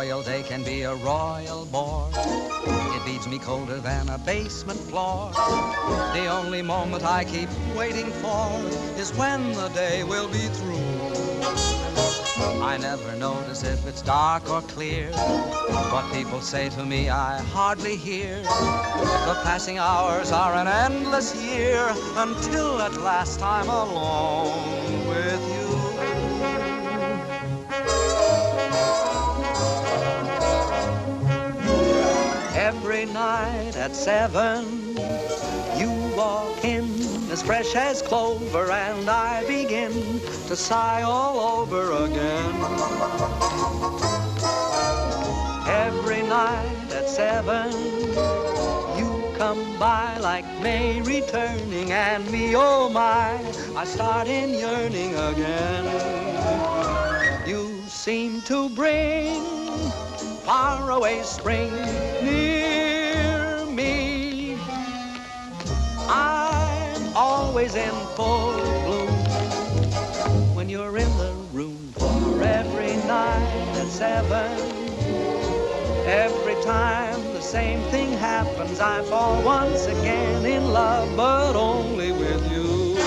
royal day can be a royal bore. It beats me colder than a basement floor. The only moment I keep waiting for is when the day will be through. I never notice if it's dark or clear. What people say to me I hardly hear. The passing hours are an endless year until at last I'm alone with you. Every night at 7, you walk in as fresh as clover, and I begin to sigh all over again. Every night at 7, you come by like May returning, and me, oh my, I start in yearning again. You seem to bring faraway spring near me. I'm always in full bloom when you're in the room. For every night at 7, every time the same thing happens, I fall once again in love, but only with you.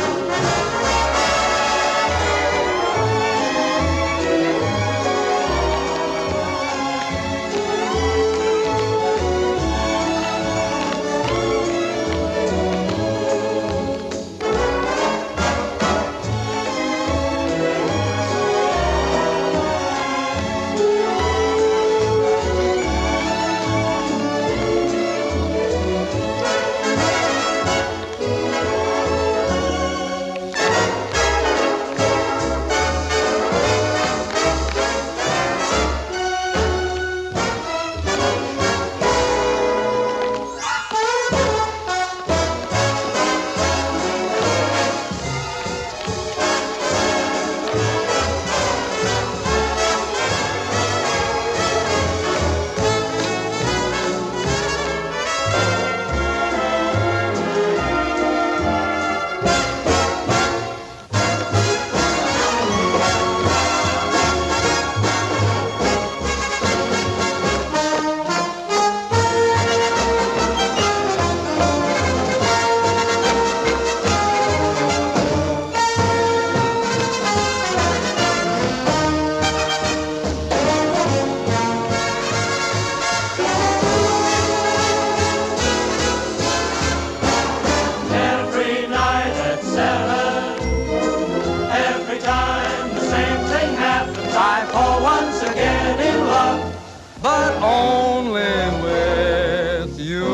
But only with you.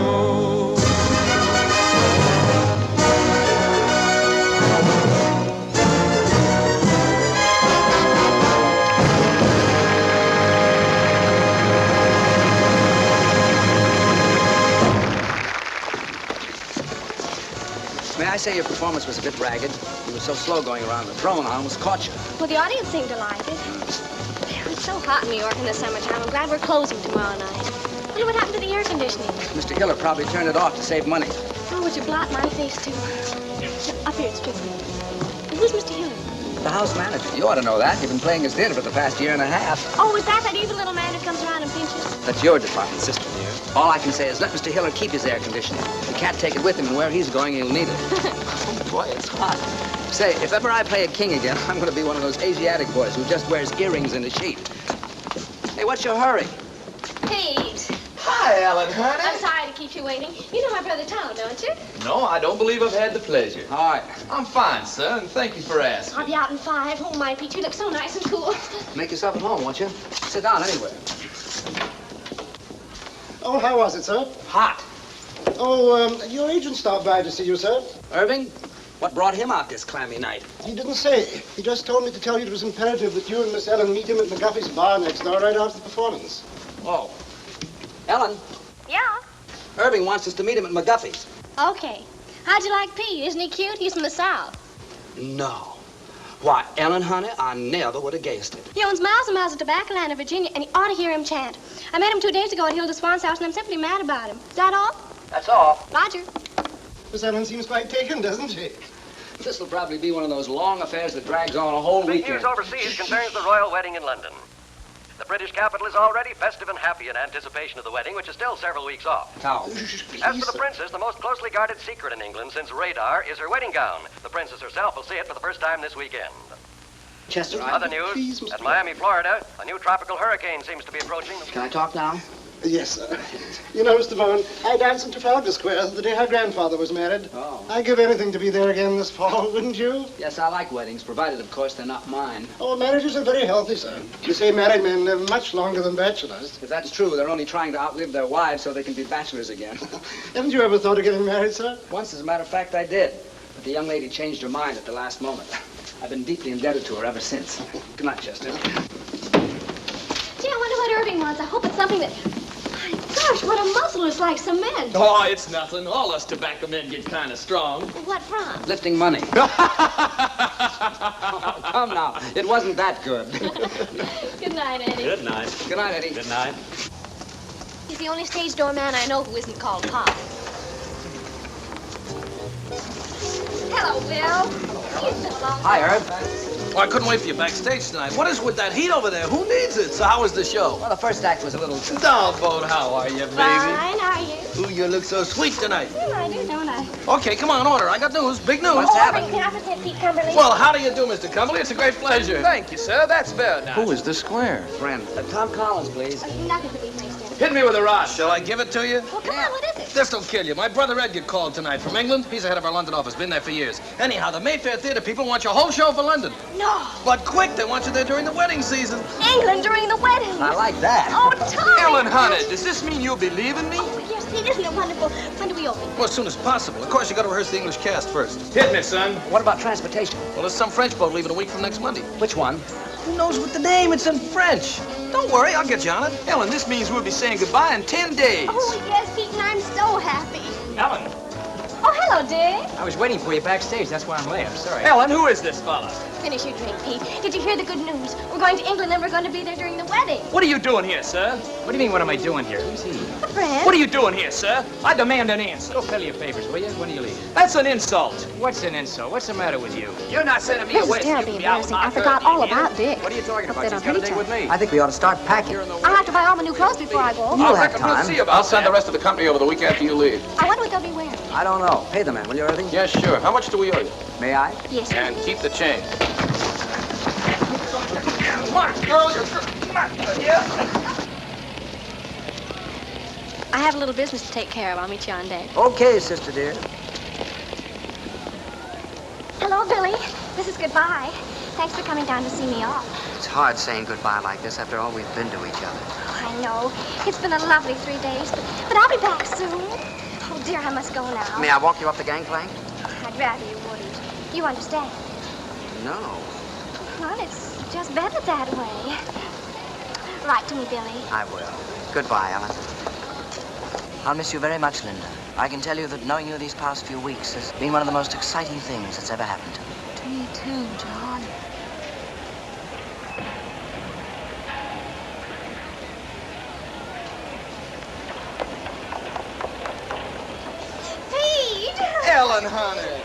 May I say your performance was a bit ragged? You were so slow going around the throne, I almost caught you. Well, the audience seemed to like it. It's so hot in New York in the summertime. I'm glad we're closing tomorrow night. I wonder what happened to the air conditioning. Mr. Hiller probably turned it off to save money. Oh, would you blot my face, too? Up here, it's tricky. Who's Mr. Hiller? The house manager. You ought to know that. You've been playing his theater for the past year and a half. Oh, is that evil little man who comes around and pinches? That's your department, sister dear. All I can say is let Mr. Hiller keep his air conditioning. He can't take it with him, and where he's going, he'll need it. Oh, boy, it's hot. Say, if ever I play a king again, I'm going to be one of those Asiatic boys who just wears earrings in a sheet. Hey, what's your hurry? Pete. Hi, Ellen, honey. I'm sorry to keep you waiting. You know my brother Tom, don't you? No, I don't believe I've had the pleasure. All right. I'm fine, sir, and thank you for asking. I'll be out in 5. Oh, my, Pete, you look so nice and cool. Make yourself at home, won't you? Sit down anywhere. Oh, how was it, sir? Hot. Oh, your agent stopped by to see you, sir. Irving? What brought him out this clammy night? He didn't say. He just told me to tell you it was imperative that you and Miss Ellen meet him at McGuffey's bar next door right after the performance. Oh. Ellen? Yeah? Irving wants us to meet him at McGuffey's. Okay. How'd you like Pete? Isn't he cute? He's from the South. No. Why, Ellen, honey, I never would have guessed it. He owns miles and miles of tobacco land in Virginia, and you ought to hear him chant. I met him 2 days ago at Hilda Swan's house, and I'm simply mad about him. Is that all? That's all. Roger. Miss Ellen seems quite taken, doesn't she? This will probably be one of those long affairs that drags on a whole Big weekend. news overseas concerns the royal wedding in London. The British capital is already festive and happy in anticipation of the wedding, which is still several weeks off. How? As for the princess, the most closely guarded secret in England since radar is her wedding gown. The princess herself will see it for the first time this weekend. Chester, Other news, please, Mr. at Miami, Florida, a new tropical hurricane seems to be approaching. Can I talk now? Yes, sir. You know, Mr. Vaughan, I danced in Trafalgar Square the day her grandfather was married. Oh. I'd give anything to be there again this fall, wouldn't you? Yes, I like weddings, provided, of course, they're not mine. Oh, marriages are very healthy, sir. You say married men live much longer than bachelors. If that's true, they're only trying to outlive their wives so they can be bachelors again. Haven't you ever thought of getting married, sir? Once, as a matter of fact, I did. But the young lady changed her mind at the last moment. I've been deeply indebted to her ever since. Good night, Chester. Gee, I wonder what Irving wants. I hope it's something that... My gosh, what a muscle is like cement. Oh, it's nothing. All us tobacco men get kind of strong. What from? Lifting money. Oh, come now. It wasn't that good. Good night, Eddie. Good night. Good night, Eddie. Good night. He's the only stage door man I know who isn't called Pop. Hello, Will. It's been a long Hi, time. Herb. Oh, I couldn't wait for you backstage tonight. What is with that heat over there? Who needs it? So how was the show? Well, the first act was a little... Downboat, how are you, baby? Fine, how are you? Ooh, you look so sweet tonight. Well, I do, don't I? Okay, come on, order. I got news, big news. What's happening? Can I present Pete Cumberly? Well, how do you do, Mr. Cumberly? It's a great pleasure. Thank you, sir. That's very nice. Who is the square? Friend. Tom Collins, please. Nothing to be placed in. Hit me with a rod. Shall I give it to you? Well, come on, what is it? This'll kill you. My brother Edgar called tonight from England. He's the head of our London office. Been there for years. Anyhow, the Mayfair Theater people want your whole show for London. No. But quick, they want you there during the wedding season. England during the wedding. I like that. Oh, Tommy. Ellen, honey, does this mean you'll be leaving me? Oh, yes, Pete, isn't it wonderful? When do we open? Well, as soon as possible. Of course, you got to rehearse the English cast first. Hit me, son. What about transportation? Well, there's some French boat leaving a week from next Monday. Which one? Who knows what the name? It's in French. Don't worry, I'll get you on it. Ellen, this means we'll be saying goodbye in 10 days. Oh, yes, Pete, and I'm so happy. Ellen. Oh, hello, Dick. I was waiting for you backstage. That's why I'm late. I'm sorry. Ellen, who is this fella? Finish your drink, Pete. Did you hear the good news? We're going to England and we're going to be there during the wedding. What are you doing here, sir? What do you mean, what am I doing here? Who's he? A friend. What are you doing here, sir? I demand an answer. Go fill your papers, will you? When do you leave? That's an insult. What's an insult? What's the matter with you? You're not sending me This away. is so you terribly can be out with embarrassing. my I forgot third all meeting. about Dick. What are you talking about? Upset She's on got a pretty date with time. me. I think we ought to start packing. I'll have to buy all my new clothes before I go. You'll I have reckon we'll time. see about I'll send that. the rest of the company over the week after you leave. I wonder what they'll be wearing. I don't know. Pay the man, will you, Irving? Yeah, sure. How much do we owe you? May I? Yes, And keep the change. Come on, girl. You're... Come on. Yeah. I have a little business to take care of. I'll meet you on deck. Okay, sister dear. Hello, Billy. This is goodbye. Thanks for coming down to see me off. It's hard saying goodbye like this after all we've been to each other. Oh, I know. It's been a lovely 3 days, but I'll be back soon. Oh, dear, I must go now. May I walk you up the gangplank? I'd rather you wouldn't. You understand? No. Well, it's just better that way. Write to me, Billy. I will. Goodbye, Ellen. I'll miss you very much, Linda. I can tell you that knowing you these past few weeks has been one of the most exciting things that's ever happened to me. To me, too, John. Pete! Ellen, honey.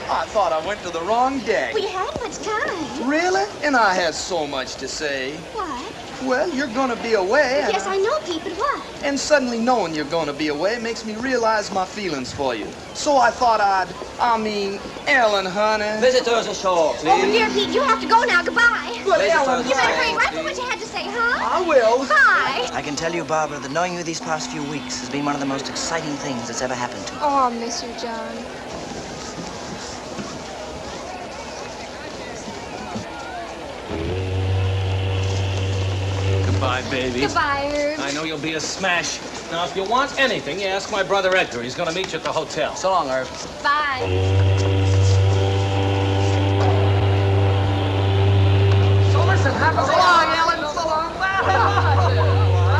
I thought I went to the wrong deck. We had much time. Really? And I had so much to say. What? Well, you're gonna be away. and Yes, I know, Pete, but what? And suddenly knowing you're gonna be away makes me realize my feelings for you. So I thought Ellen, honey. Visitors ashore, Oh, dear Pete, you have to go now. Goodbye. But Ellen, You better hurry right for what you had to say, huh? I will. Bye. I can tell you, Barbara, that knowing you these past few weeks has been one of the most exciting things that's ever happened to me. Oh, I'll miss you, John. Goodbye, baby. Goodbye, Herb. I know you'll be a smash. Now, if you want anything, you ask my brother Edgar. He's going to meet you at the hotel. So long, Irv. Bye. So listen, so long, Ellen. So long. Bye,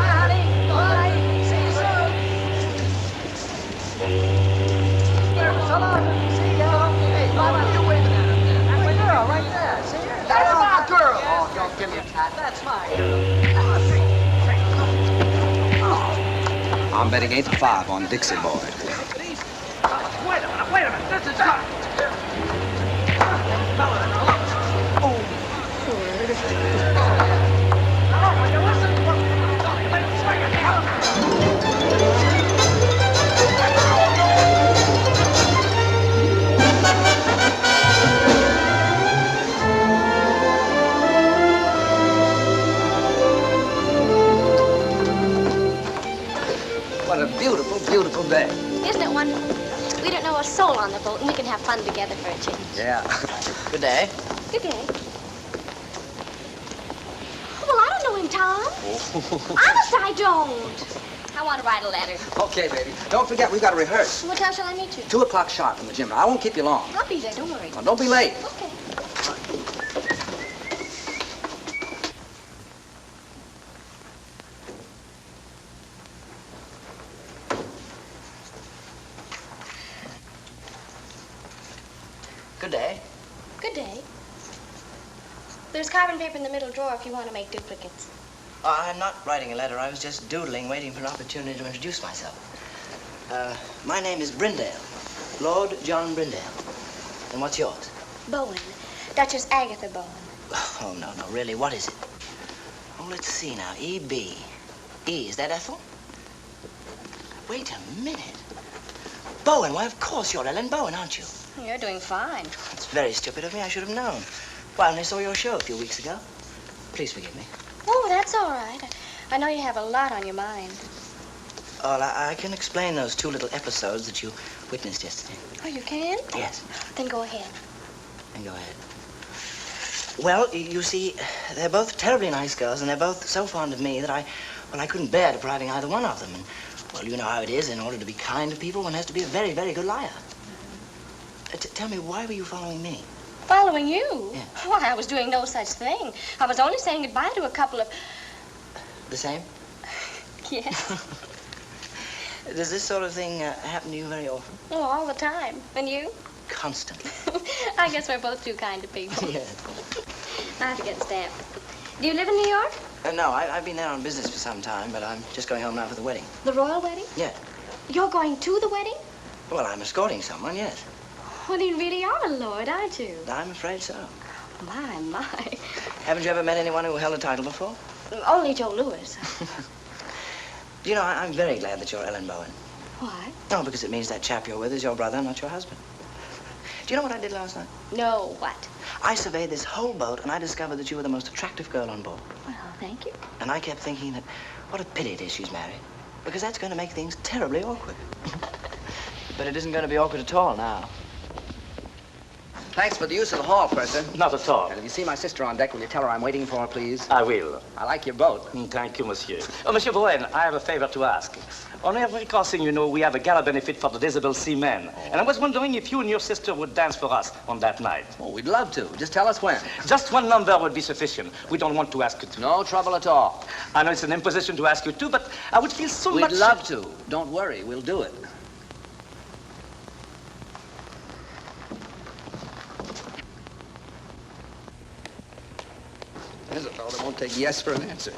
honey. Bye. See you soon. So long. See you. Hey, what are you waving at up there? That's my girl right there. See her? That's my girl. Oh, don't give me a cat. That's my girl. I'm betting 8-5 on Dixie Boy. Wait a minute. This is not. Oh. Now, will you listen day. Isn't it wonderful? We don't know a soul on the boat, and we can have fun together for a change. Yeah. Good day. Good day. Well, I don't know him, Tom. Honest, I don't. I want to write a letter. Okay, baby. Don't forget, we've got to rehearse. What time shall I meet you? 2 o'clock sharp in the gym. Now, I won't keep you long. I'll be there, don't worry. Now, don't be late. Okay. Good day. Good day. There's carbon paper in the middle drawer if you want to make duplicates. I'm not writing a letter. I was just doodling, waiting for an opportunity to introduce myself. My name is Brindale. Lord John Brindale. And what's yours? Bowen. Duchess Agatha Bowen. Oh, no, really, what is it? Oh, let's see now. E.B. E, is that Ethel? Wait a minute. Bowen, why, of course you're Ellen Bowen, aren't you? You're doing fine. It's very stupid of me. I should have known. Well, I only saw your show a few weeks ago. Please forgive me. Oh, that's all right. I know you have a lot on your mind. Oh, I can explain those 2 little episodes that you witnessed yesterday. Oh, you can? Yes. Then go ahead. And go ahead. Well, you see, they're both terribly nice girls, and they're both so fond of me that I couldn't bear depriving either one of them. And, well, you know how it is. In order to be kind to people, one has to be a very, very good liar. Tell me, why were you following me? Following you? Yeah. Why, I was doing no such thing. I was only saying goodbye to a couple of... The same? Yes. Does this sort of thing happen to you very often? Oh, all the time. And you? Constantly. I guess we're both too kind to people. Yes. I have to get stamped. Do you live in New York? No, I've been there on business for some time, but I'm just going home now for the wedding. The royal wedding? Yeah. You're going to the wedding? Well, I'm escorting someone, yes. Well, you really are a lord, aren't you? I'm afraid so. My. Haven't you ever met anyone who held a title before? Only Joe Louis. You know, I'm very glad that you're Ellen Bowen. Why? No, because it means that chap you're with is your brother, not your husband. Do you know what I did last night? No, what? I surveyed this whole boat, and I discovered that you were the most attractive girl on board. Well, thank you. And I kept thinking that what a pity it is she's married, because that's going to make things terribly awkward. But it isn't going to be awkward at all now. Thanks for the use of the hall, Purser. Not at all. And if you see my sister on deck, will you tell her I'm waiting for her, please? I will. I like your boat. Thank you, monsieur. Oh, Monsieur Bowen, I have a favor to ask. On every crossing, you know, we have a gala benefit for the disabled seamen. And I was wondering if you and your sister would dance for us on that night. Oh, we'd love to. Just tell us when. Just one number would be sufficient. We don't want to ask you to. No trouble at all. I know it's an imposition to ask you to, but I would feel so much... We'd love to. Don't worry. We'll do it. There's a fellow that won't take yes for an answer.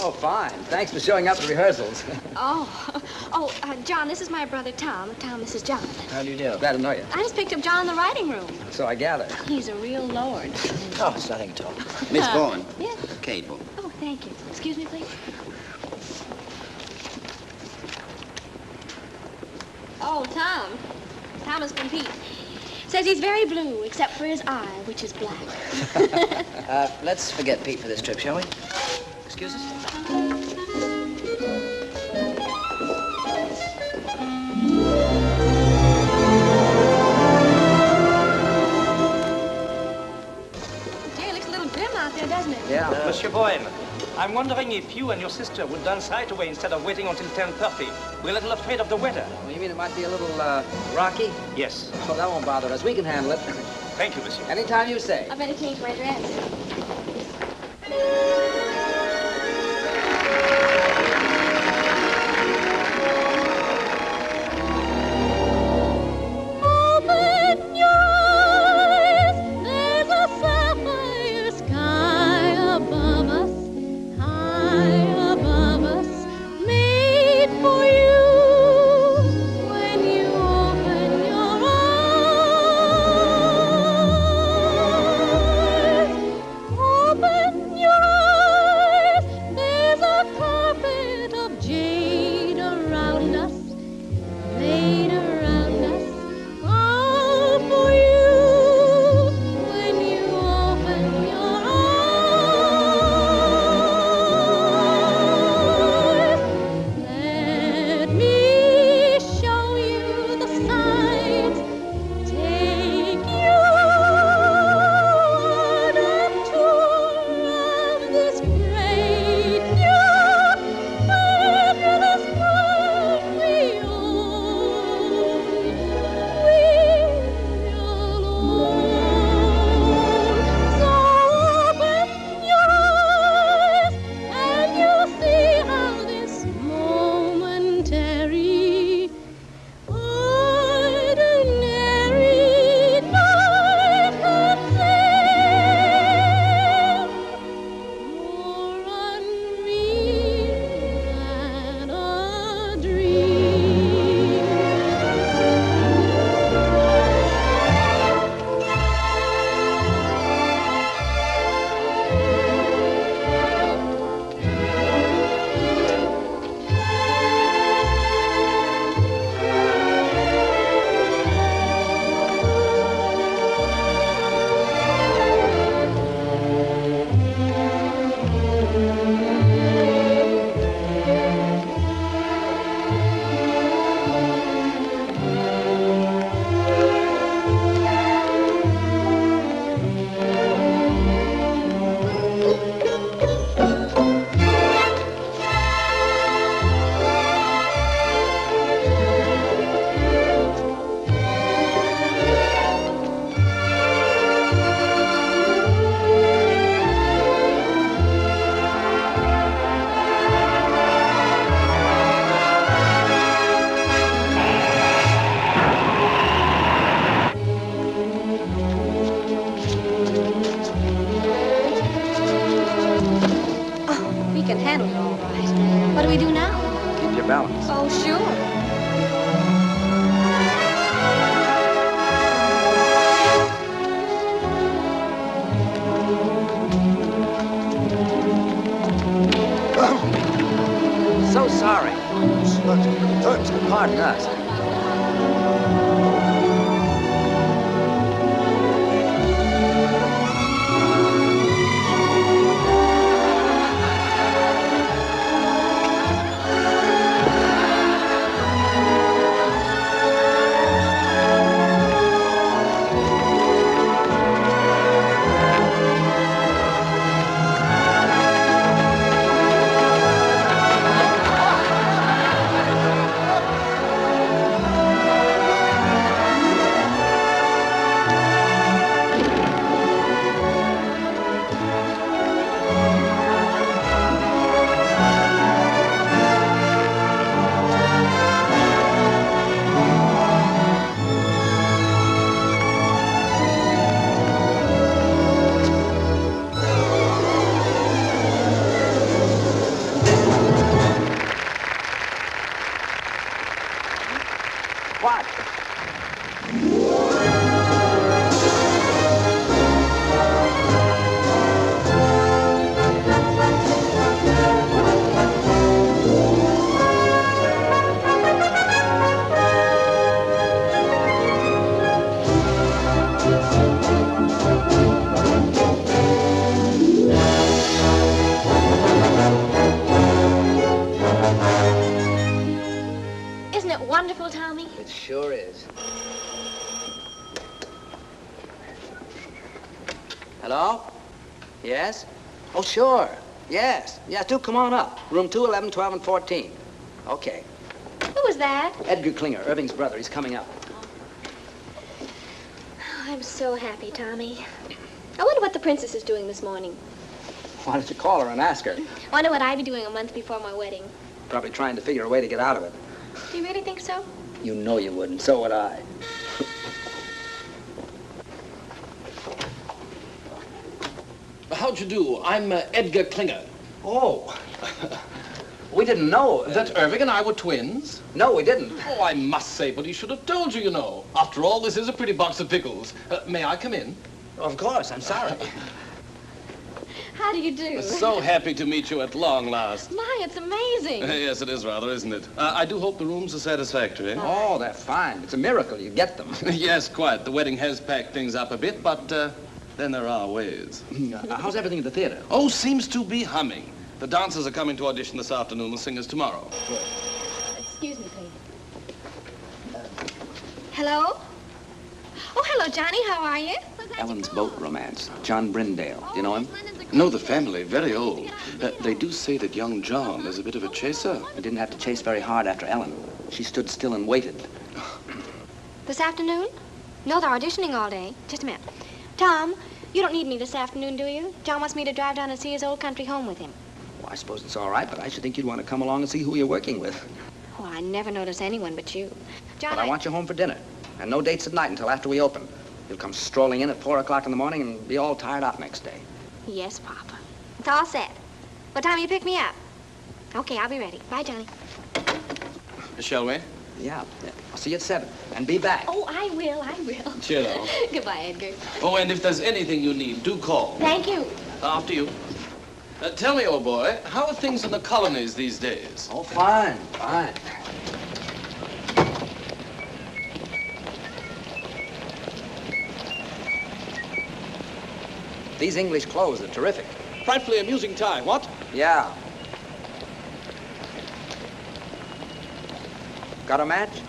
Oh, fine. Thanks for showing up at rehearsals. John, this is my brother Tom. Tom, this is John. How do you do? Glad to know you. I just picked up John in the writing room. So I gather. He's a real lord. Oh, it's nothing at all. Miss Bowen. Yes. Kate Bowen. Oh, thank you. Excuse me, please. Oh, Tom. Thomas from Pete. Says he's very blue, except for his eye, which is black. Let's forget Pete for this trip, shall we? Excuse us? Gee, it looks a little grim out there, doesn't it? Yeah. Monsieur Bowen, I'm wondering if you and your sister would dance right away instead of waiting until 10:30. We're a little afraid of the weather. Well, you mean it might be a little, rocky? Yes. Oh, that won't bother us. We can handle it. Thank you, monsieur. Anytime you say. I better change my dress. Open your eyes, there's a sapphire sky above us, high above us, made for you. When you open your eyes, open your eyes, there's a carpet of jade around us, laid around us, all for you. When you open your eyes, let me show you the sights, take you on a tour of this great new fabulous world we own. We alone. So open your eyes and you'll see how this momentary, ordinary night can seem more unreal than a dream. We can handle it all right. What do we do now? Keep your balance. Oh, sure. So sorry. Pardon us. trouble, Tommy? It sure is. Hello? Yes? Oh, sure. Yes. Yeah, do come on up. Room 2, 11, 12, and 14. Okay. Who was that? Edgar Klinger, Irving's brother. He's coming up. Oh, I'm so happy, Tommy. I wonder what the princess is doing this morning. Why don't you call her and ask her? I wonder what I'd be doing a month before my wedding. Probably trying to figure a way to get out of it. Do you really think so? You know you wouldn't. So would I. How'd you do? I'm Edgar Klinger. Oh. We didn't know. That Irving and I were twins? No, we didn't. Oh, I must say, but he should have told you, you know. After all, this is a pretty box of pickles. May I come in? Of course, I'm sorry. How do you do? So happy to meet you at long last. My, it's amazing. Yes, it is rather, isn't it? I do hope the rooms are satisfactory. Oh, they're fine. It's a miracle you get them. Yes, quite. The wedding has packed things up a bit, but then there are ways. How's everything at the theater? Oh, seems to be humming. The dancers are coming to audition this afternoon, the singers tomorrow. Good. Excuse me, please. Hello? Oh, hello, Johnny. How are you? Ellen's boat romance. John Brindale. Do you know him? No, the family, very old. They do say that young John is a bit of a chaser. I didn't have to chase very hard after Ellen. She stood still and waited. This afternoon? No, they're auditioning all day. Just a minute. Tom, you don't need me this afternoon, do you? John wants me to drive down and see his old country home with him. Well, I suppose it's all right, but I should think you'd want to come along and see who you're working with. Oh, I never notice anyone but you. John, But I want you home for dinner. And no dates at night until after we open. You'll come strolling in at 4 o'clock in the morning and be all tired out next day. Yes, Papa. It's all set. What time you pick me up? Okay, I'll be ready. Bye, Johnny. Shall we? Yeah. I'll see you at 7. And be back. Oh, I will. Cheerio. Goodbye, Edgar. Oh, and if there's anything you need, do call. Thank you. After you. Tell me, old boy, how are things in the colonies these days? Oh, fine, fine. These English clothes are terrific. Frightfully amusing tie, what? Yeah. Got a match?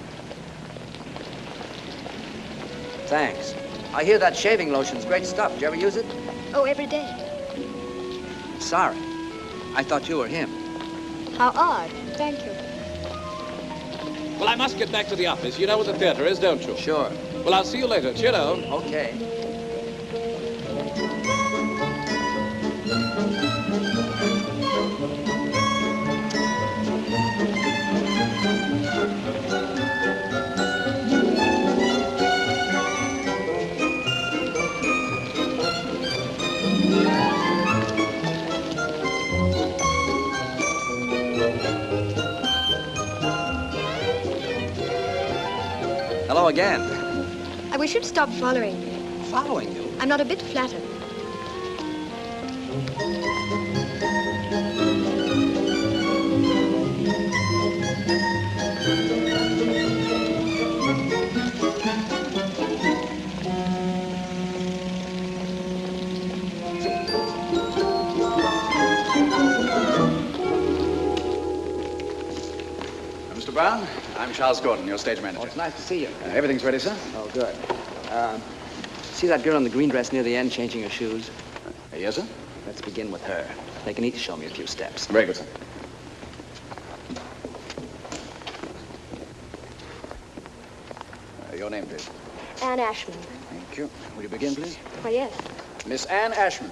Thanks. I hear that shaving lotion's great stuff. Did you ever use it? Oh, every day. Sorry. I thought you were him. How odd. Thank you. Well, I must get back to the office. You know where the theater is, don't you? Sure. Well, I'll see you later. Cheerio. Okay. Hello again. I wish you'd stop following me. Following you? I'm not a bit flattered. Mr. Brown, I'm Charles Gordon, your stage manager. Oh, it's nice to see you. Everything's ready, sir? Oh, good. See that girl in the green dress near the end changing her shoes? Yes, sir? Let's begin with her. They can each show me a few steps. Very good, sir. Your name, please. Anne Ashman. Thank you. Will you begin, please? Why, yes. Miss Anne Ashman.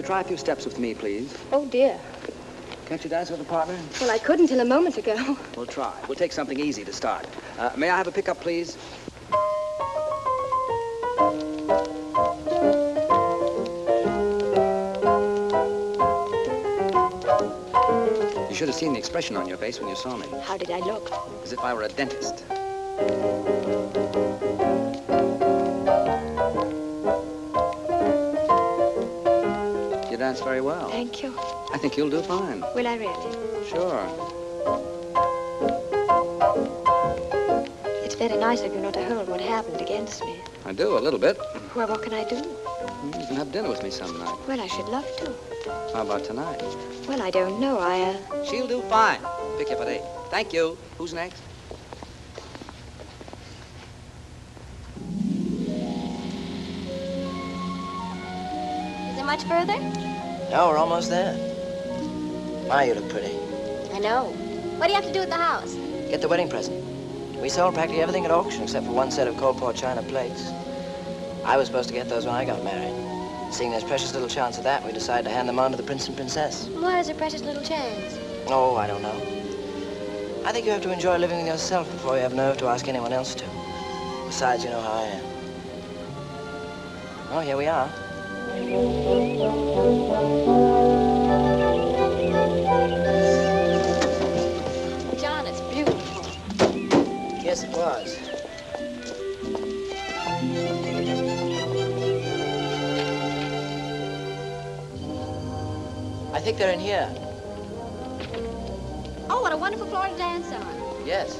Try a few steps with me, please. Oh, dear. Can't you dance with a partner? Well, I couldn't till a moment ago. We'll try. We'll take something easy to start. May I have a pickup, please? should have seen the expression on your face when you saw me. How did I look? As if I were a dentist. You dance very well. Thank you. I think you'll do fine. Will I really? Sure. It's very nice of you not to hold what happened against me. I do, a little bit. Well, what can I do? You can have dinner with me some night. Well, I should love to. How about tonight? Well, I don't know. She'll do fine. Pick you up at 8. Thank you. Who's next? Is it much further? No, we're almost there. My, you look pretty. I know. What do you have to do at the house? Get the wedding present. We sold practically everything at auction except for one set of cold pour china plates. I was supposed to get those when I got married. Seeing there's precious little chance of that, we decided to hand them on to the prince and princess. Why is there precious little chance? Oh, I don't know. I think you have to enjoy living with yourself before you have nerve to ask anyone else to. Besides, you know how I am. Oh, here we are. John, it's beautiful. Yes, it was. I think they're in here. Oh, what a wonderful floor to dance on. Yes.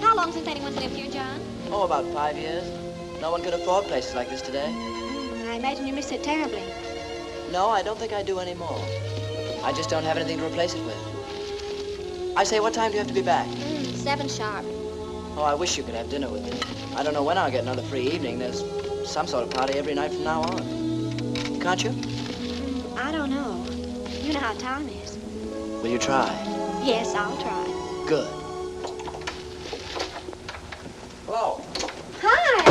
How long since anyone's lived here, John? Oh, about 5 years. No one could afford places like this today. I imagine you miss it terribly. No, I don't think I do anymore. I just don't have anything to replace it with. I say, what time do you have to be back? 7 sharp. Oh, I wish you could have dinner with me. I don't know when I'll get another free evening. There's some sort of party every night from now on. Can't you? I don't know. You know how Tom is. Will you try? Yes, I'll try. Good. Hello. Hi.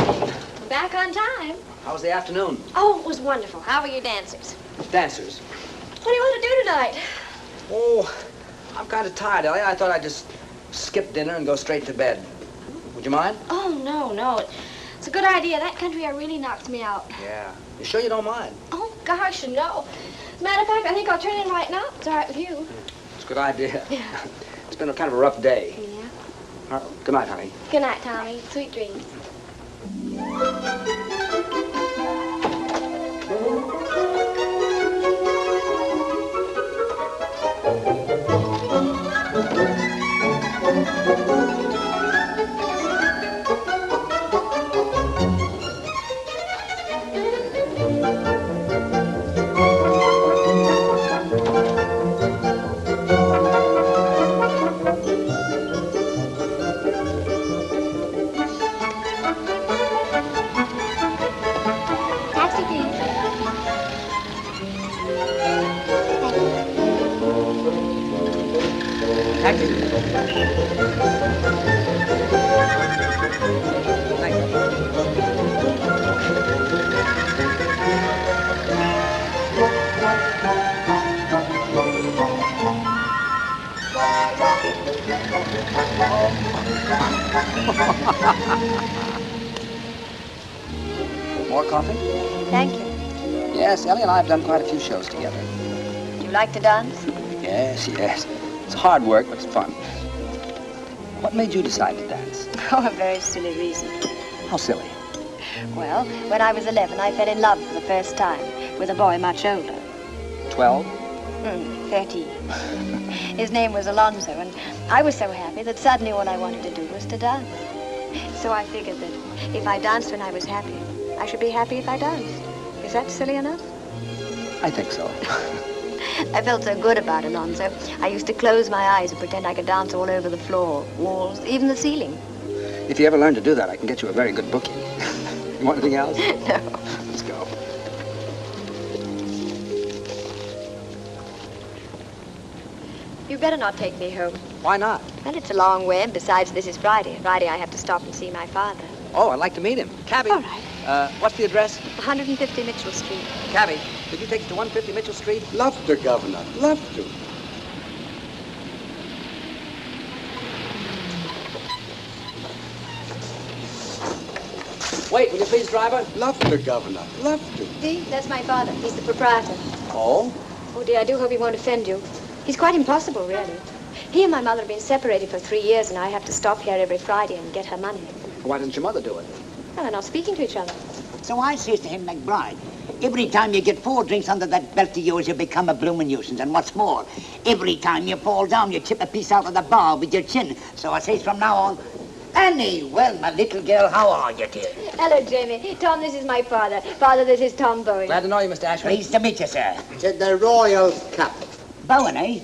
Back on time. How was the afternoon? Oh, it was wonderful. How were your dancers? Dancers. What do you want to do tonight? Oh, I'm kind of tired, Ellie. I thought I'd just skip dinner and go straight to bed. Would you mind? Oh, no. It's a good idea. That country air really knocks me out. Yeah. You sure you don't mind? Oh, gosh, no. As a matter of fact, I think I'll turn in right now. It's all right with you. It's a good idea. Yeah. It's been a kind of a rough day. Yeah. Good night, honey. Good night, Tommy. Sweet dreams. Taxi, please. Taxi. Thank you. More coffee? Thank you. Yes, Ellie and I have done quite a few shows together. Do you like to dance? Yes. It's hard work, but it's fun. What made you decide to dance? Oh, a very silly reason. How silly. Well, when I was 11, I fell in love for the first time with a boy much older. 12? 13. His name was Alonzo, and I was so happy that suddenly all I wanted to do was to dance. So I figured that if I danced when I was happy, I should be happy if I danced. Is that silly enough? I think so. I felt so good about Alonzo. I used to close my eyes and pretend I could dance all over the floor, walls, even the ceiling. If you ever learn to do that, I can get you a very good booking. You want anything else? No. Let's go. You better not take me home. Why not? Well, it's a long way, and besides, this is Friday. Friday, I have to stop and see my father. Oh, I'd like to meet him. Cabby. All right. What's the address? 150 Mitchell Street. Cabby, could you take us to 150 Mitchell Street? Love to, Governor. Love to. Wait, will you please, driver? Love to, Governor. Love to. See, that's my father. He's the proprietor. Oh? Oh, dear, I do hope he won't offend you. He's quite impossible, really. He and my mother have been separated for 3 years, and I have to stop here every Friday and get her money. Why didn't your mother do it? Well, they're not speaking to each other. So I says to him, McBride, every time you get 4 drinks under that belt of yours, you become a bloomin' nuisance. And what's more, every time you fall down, you chip a piece out of the bar with your chin. So I says from now on, Annie, well, my little girl, how are you, dear? Hello, Jamie. Tom, this is my father. Father, this is Tom Bowen. Glad to know you, Mr. Ashford. Pleased to meet you, sir. Said the Royal Cup. Bowen, eh?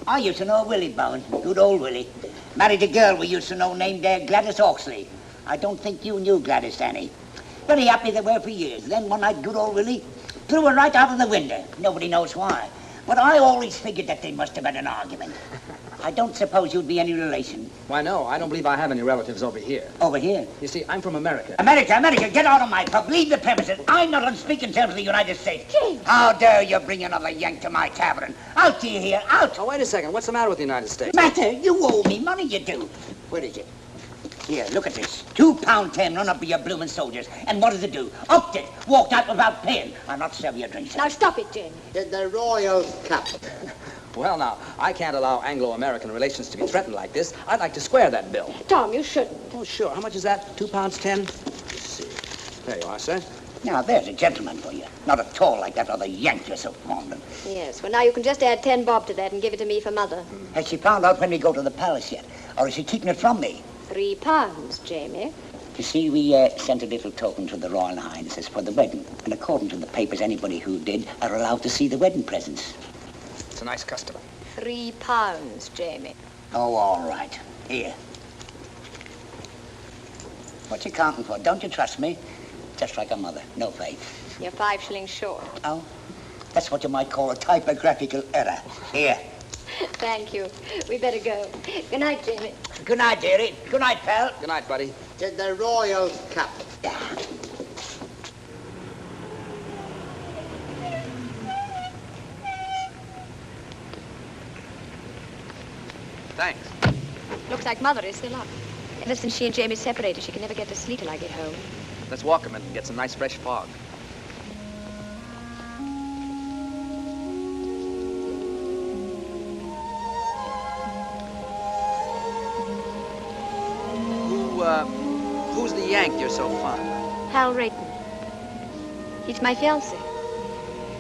I used to know Willie Bowen. Good old Willie. Married a girl we used to know named Gladys Oxley. I don't think you knew Gladys, Annie. Very happy they were for years. Then one night, good old Willie threw her right out of the window. Nobody knows why. But I always figured that they must have had an argument. I don't suppose you'd be any relation. Why, no, I don't believe I have any relatives over here. Over here? You see, I'm from America. America, get out of my pub. Leave the premises. I'm not on speaking terms with the United States. James. How dare you bring another Yank to my tavern? Out to you here, out. Oh, wait a second. What's the matter with the United States? Matter? You owe me money, you do. Where is it? Here, look at this. £2.10 run up with your bloomin' soldiers. And what does it do? Upped it. Walked out without paying. I'll not sell you a drink, sir. Now, stop it, Jamie. Said the Royal Cup. Well, now, I can't allow Anglo-American relations to be threatened like this. I'd like to square that bill. Tom, you shouldn't. Oh, sure. How much is that? £2.10? Let's see. There you are, sir. Now, there's a gentleman for you. Not at all like that other Yank you're so fond of. Yes, well, now you can just add 10 bob to that and give it to me for Mother. Has she found out when we go to the palace yet? Or is she keeping it from me? £3, Jamie. You see, we sent a little token to the Royal Highnesses for the wedding. And according to the papers, anybody who did are allowed to see the wedding presents. It's a nice custom. £3, Jamie. Oh, all right. Here. What you counting for? Don't you trust me? Just like a mother. No faith. You're 5 shillings short. Oh? That's what you might call a typographical error. Here. Thank you. We better go. Good night, Jamie. Good night, dearie. Good night, pal. Good night, buddy. Said the Royal Cup. Thanks. Looks like Mother is still up. Ever since she and Jamie separated, she can never get to sleep till I get home. Let's walk a minute and get some nice fresh fog. Who's the Yank you're so fond of? Hal Rayton. He's my fiancé.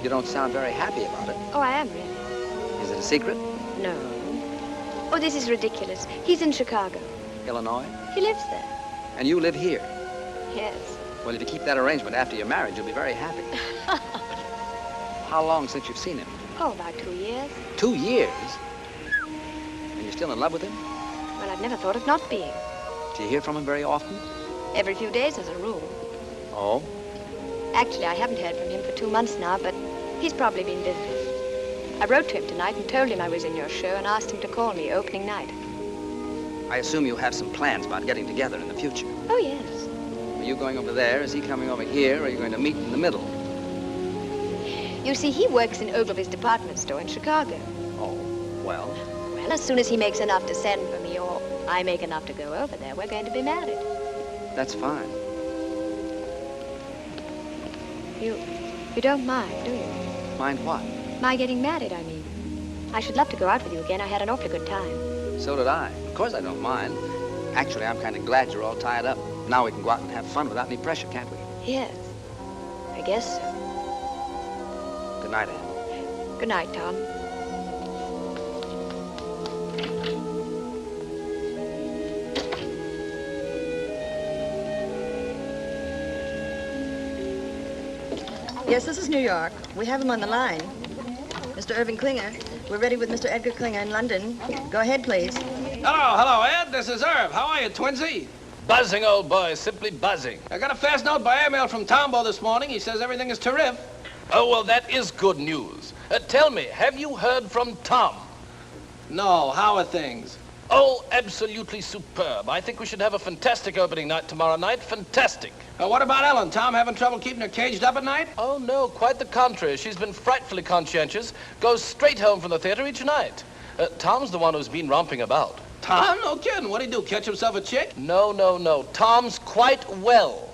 You don't sound very happy about it. Oh, I am really. Is it a secret? No. Oh, this is ridiculous. He's in Chicago. Illinois? He lives there. And you live here? Yes. Well, if you keep that arrangement after your marriage, you'll be very happy. How long since you've seen him? Oh, about 2 years. 2 years? And you're still in love with him? Well, I've never thought of not being. Do you hear from him very often? Every few days as a rule. Oh? Actually, I haven't heard from him for 2 months now, but he's probably been busy. I wrote to him tonight and told him I was in your show and asked him to call me opening night. I assume you have some plans about getting together in the future. Oh, yes. Are you going over there? Is he coming over here? Or are you going to meet in the middle? You see, he works in Ogilvy's department store in Chicago. Oh, well? Well, as soon as he makes enough to send for me, or I make enough to go over there, we're going to be married. That's fine. You don't mind, do you? Mind what? My getting married, I mean. I should love to go out with you again. I had an awfully good time. So did I. Of course I don't mind. Actually, I'm kind of glad you're all tied up. Now we can go out and have fun without any pressure, can't we? Yes. I guess so. Good night, Anne. Good night, Tom. Yes, this is New York. We have him on the line. Mr. Irving Klinger. We're ready with Mr. Edgar Klinger in London. Go ahead, please. Hello, Ed. This is Irv. How are you, Twinsy? Buzzing, old boy. Simply buzzing. I got a fast note by airmail from Tombo this morning. He says everything is terrific. Oh, well, that is good news. Tell me, have you heard from Tom? No. How are things? Oh, absolutely superb. I think we should have a fantastic opening night tomorrow night. Fantastic. What about Ellen? Tom having trouble keeping her caged up at night? Oh, no, quite the contrary. She's been frightfully conscientious. Goes straight home from the theater each night. Tom's the one who's been romping about. Tom? No kidding. What'd he do, catch himself a chick? No. Tom's quite well.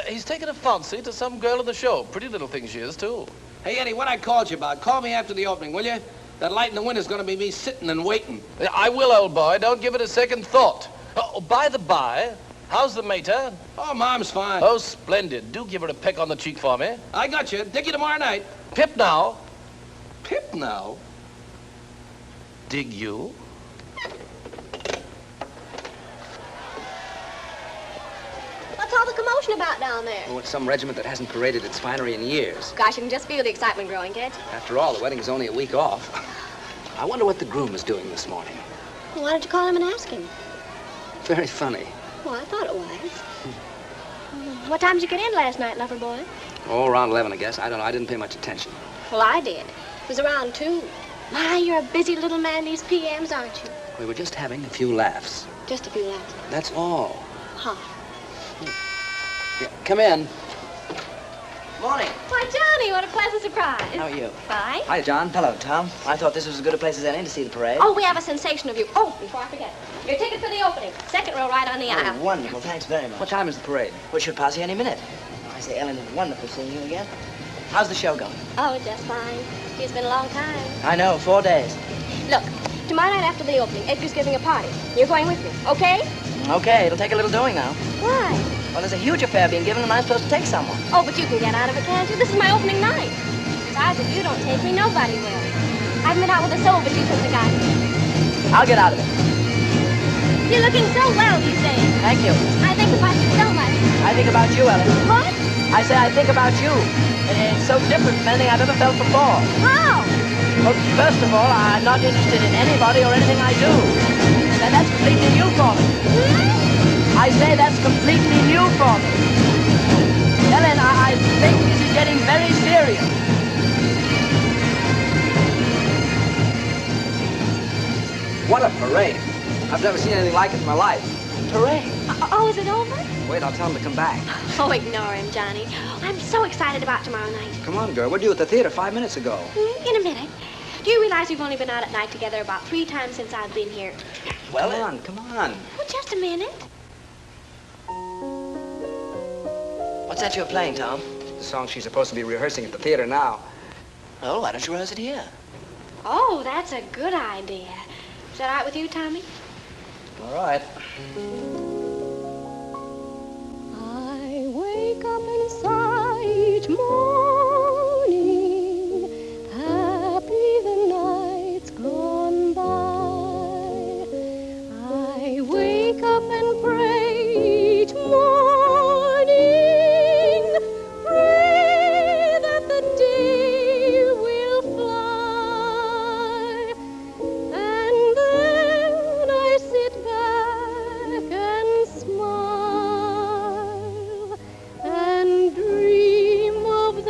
He's taken a fancy to some girl in the show. Pretty little thing she is, too. Hey, Eddie, what I called you about, call me after the opening, will you? That light in the window's going to be me sitting and waiting. I will, old boy. Don't give it a second thought. Oh, by the by, how's the mater? Oh, Mom's fine. Oh, splendid. Do give her a peck on the cheek for me. I got you. Dig you tomorrow night. Pip now. Pip now? Dig you? What's all the commotion about down there? Oh, it's some regiment that hasn't paraded its finery in years. Gosh, you can just feel the excitement growing, can't you? After all, the wedding's only a week off. I wonder what the groom is doing this morning. Well, why don't you call him and ask him? Very funny. Well, I thought it was. What time did you get in last night, lover boy? Oh, around 11, I guess. I don't know. I didn't pay much attention. Well, I did. It was around 2. My, you're a busy little man these PMs, aren't you? We were just having a few laughs. Just a few laughs. That's all. Huh. Yeah, come in. Morning. Why, Johnny, what a pleasant surprise. How are you? Fine. Hi, John. Hello, Tom. I thought this was as good a place as any to see the parade. Oh, we have a sensational view. Oh, before I forget, your ticket for the opening. Second row right on the aisle. Oh, wonderful. Thanks very much. What time is the parade? We should pass you any minute. I say, Ellen, it's wonderful seeing you again. How's the show going? Oh, just fine. It's been a long time. I know, 4 days. Look, tomorrow night after the opening, Edgar's giving a party. You're going with me, okay? Okay, it'll take a little doing now. Why? Well, there's a huge affair being given, and I'm supposed to take someone. Oh, but you can get out of it, can't you? This is my opening night. Besides, if you don't take me, nobody will. I've been out with a soul, but you couldn't have got me. I'll get out of it. You're looking so well these days. Thank you. I think about you so much. I think about you, Ellen. What? I say I think about you. It's so different from anything I've ever felt before. How? Well, first of all, I'm not interested in anybody or anything I do. And that's completely new for me. I say that's completely new for me. Ellen, I think this is getting very serious. What a parade. I've never seen anything like it in my life. Parade? Oh, is it over? Wait, I'll tell him to come back. Oh, ignore him, Johnny. I'm so excited about tomorrow night. Come on, girl. We're due at the theater 5 minutes ago. In a minute. Do you realize we've only been out at night together about 3 times since I've been here? Well, come on. Well, just a minute. What's that you're playing, Tom? The song she's supposed to be rehearsing at the theater now. Oh, why don't you rehearse it here? Oh, that's a good idea. Is that all right with you, Tommy? All right. I wake up inside each morning, happy the night's gone by. I wake up and pray each morning, pray that the day will fly, and then I sit back and smile and dream of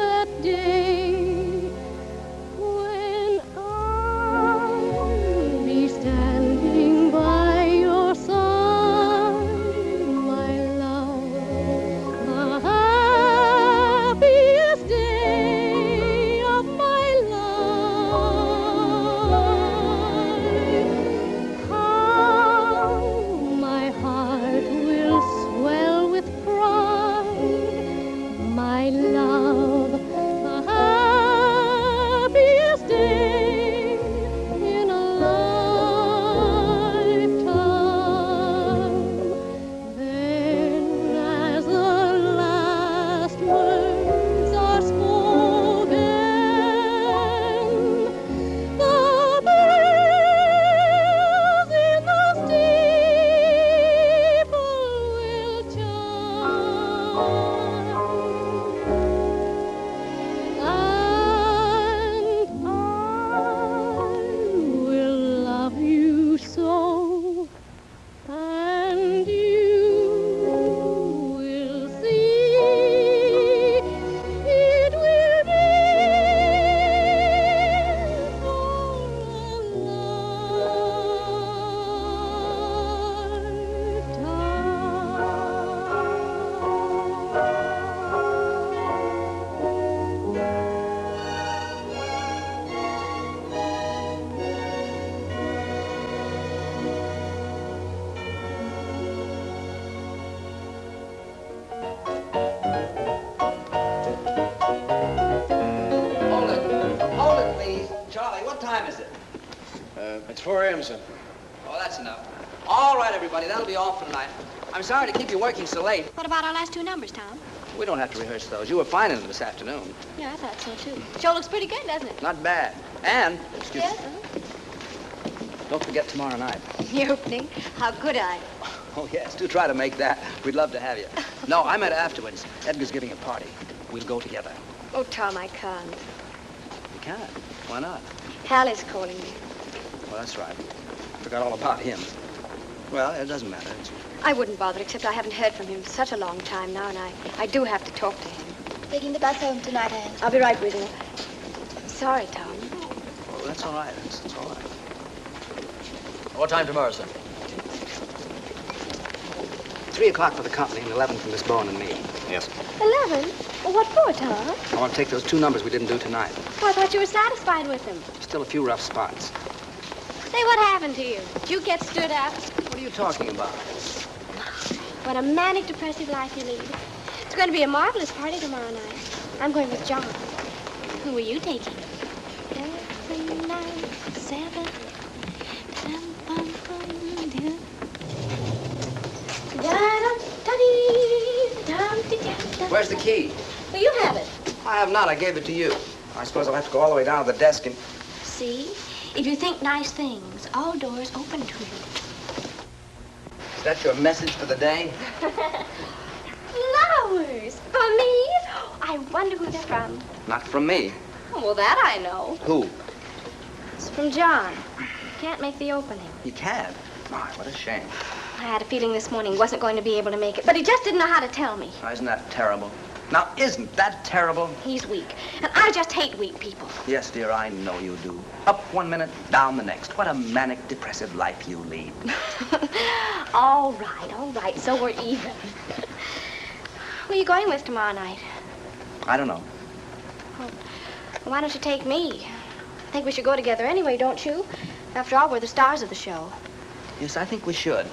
It's 4 a.m., son. Oh, that's enough. All right, everybody, that'll be all for tonight. I'm sorry to keep you working so late. What about our last two numbers, Tom? We don't have to rehearse those. You were fine in them this afternoon. Yeah, I thought so, too. Show looks pretty good, doesn't it? Not bad. And, excuse Yes? me, don't forget tomorrow night. The opening? How could I? Oh, yes, do try to make that. We'd love to have you. No, I meant afterwards. Edgar's giving a party. We'll go together. Oh, Tom, I can't. You can. Why not? Hal is calling me. Well, that's right. Forgot all about him. Well, it doesn't matter. I wouldn't bother, except I haven't heard from him such a long time now, and I do have to talk to him. Taking the bus home tonight, Anne. I'll be right with you. I'm sorry, Tom. Oh, that's all right. That's all right. What time tomorrow, sir? 3 o'clock for the company and 11 for Miss Bowen and me. Yes. 11? Well, what for, Tom? I want to take those 2 numbers we didn't do tonight. Oh, I thought you were satisfied with them. Still a few rough spots. Say, what happened to you? Did you get stood up? What are you talking about? What a manic, depressive life you lead. It's going to be a marvelous party tomorrow night. I'm going with John. Who are you taking? 7, 9, 7. Where's the key? Well, you have it. I have not. I gave it to you. I suppose I'll have to go all the way down to the desk and... See? If you think nice things, all doors open to you. Is that your message for the day? Flowers! For me? I wonder who they're from. Not from me. Oh, well, that I know. Who? It's from John. Can't make the opening. He can't. My, what a shame. I had a feeling this morning he wasn't going to be able to make it, but he just didn't know how to tell me. Oh, isn't that terrible? Now, isn't that terrible? He's weak, and I just hate weak people. Yes, dear, I know you do. Up one minute, down the next. What a manic, depressive life you lead. All right, so we're even. Who are you going with tomorrow night? I don't know. Oh, well, why don't you take me? I think we should go together anyway, don't you? After all, we're the stars of the show. Yes, I think we should.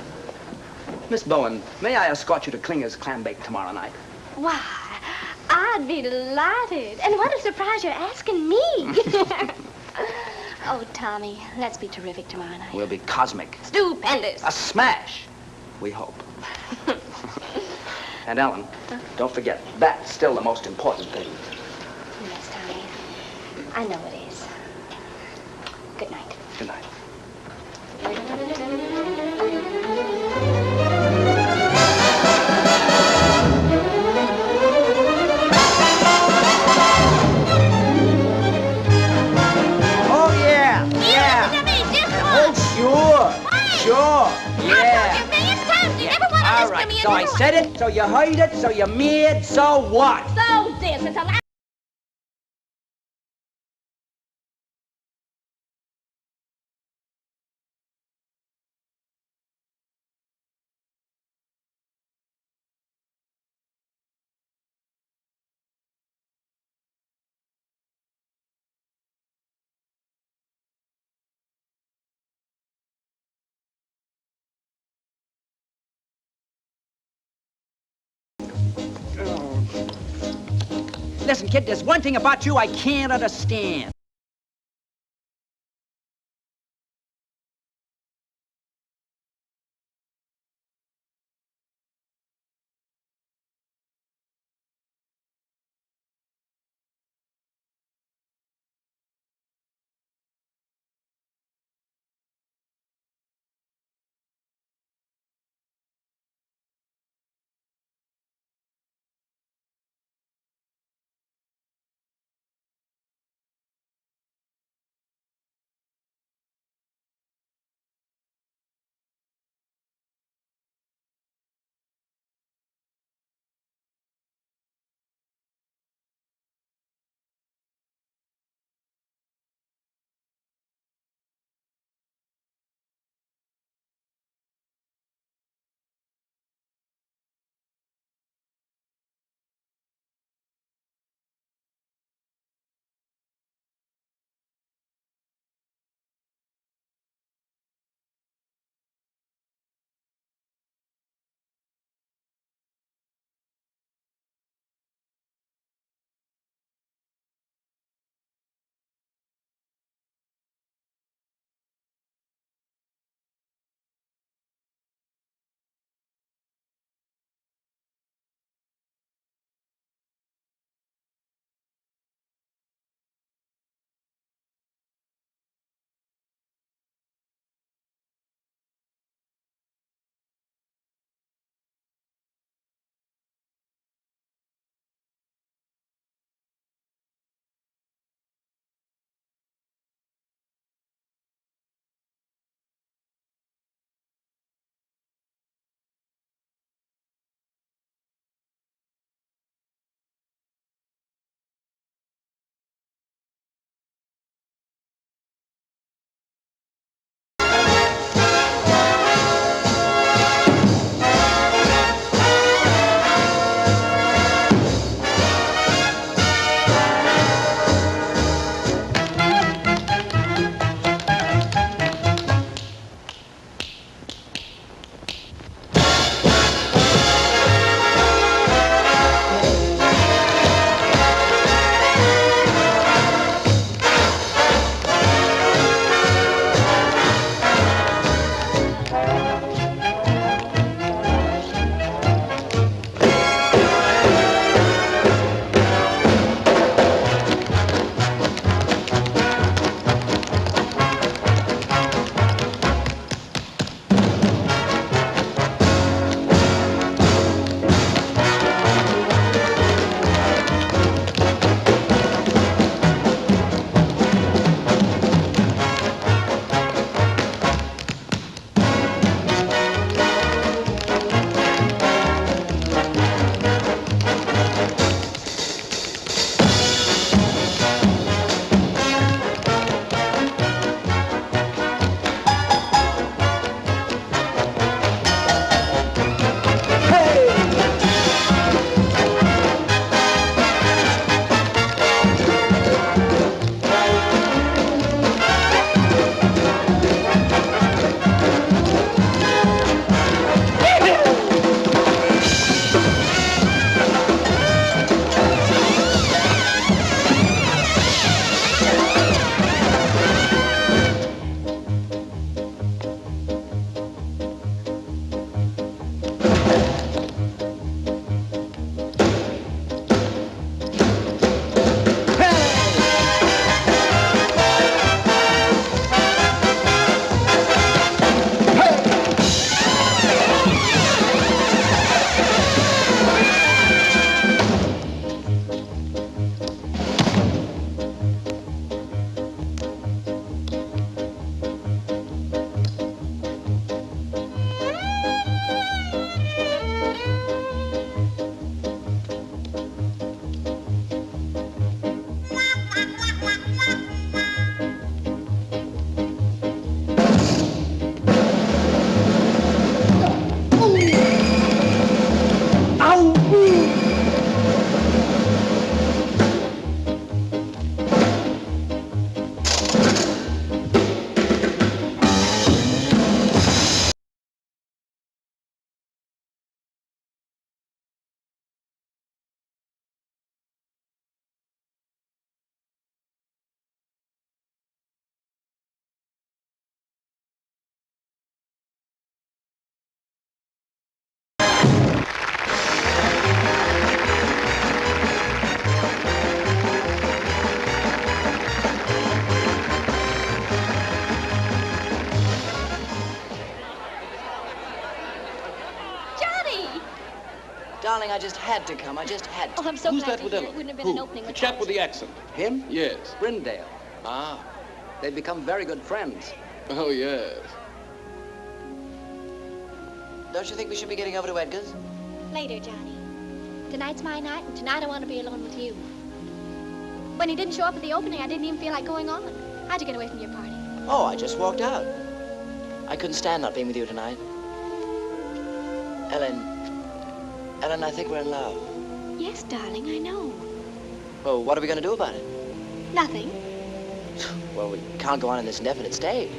Miss Bowen, may I escort you to Klinger's clam bake tomorrow night? Why, I'd be delighted. And what a surprise you're asking me. Oh, Tommy, let's be terrific tomorrow night. We'll be cosmic. Stupendous. A smash, we hope. And Ellen, don't forget, that's still the most important thing. Yes, Tommy. I know it is. Good night. Good night. Oh, yeah. Oh, sure. Yeah. All right, so I said it, so you heard it, so you're mad, so what? So this, it's a Listen, kid, there's one thing about you I can't understand. I just had to come. I just had to. Oh, I'm so Who's glad that to with hear Ella? it. Wouldn't have been Who? an opening The without chap with you. the accent. Him? Yes. Brindale. Ah. They've become very good friends. Oh, yes. Don't you think we should be getting over to Edgar's? Later, Johnny. Tonight's my night, and tonight I want to be alone with you. When he didn't show up at the opening, I didn't even feel like going on. How'd you get away from your party? Oh, I just walked out. I couldn't stand not being with you tonight. Ellen, I think we're in love. Yes, darling, I know. Well, what are we going to do about it? Nothing. Well, we can't go on in this indefinite state.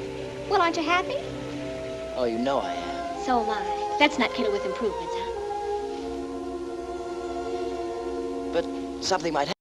Well, aren't you happy? Oh, you know I am. So am I. Let's not kill it with improvements, huh? But something might happen.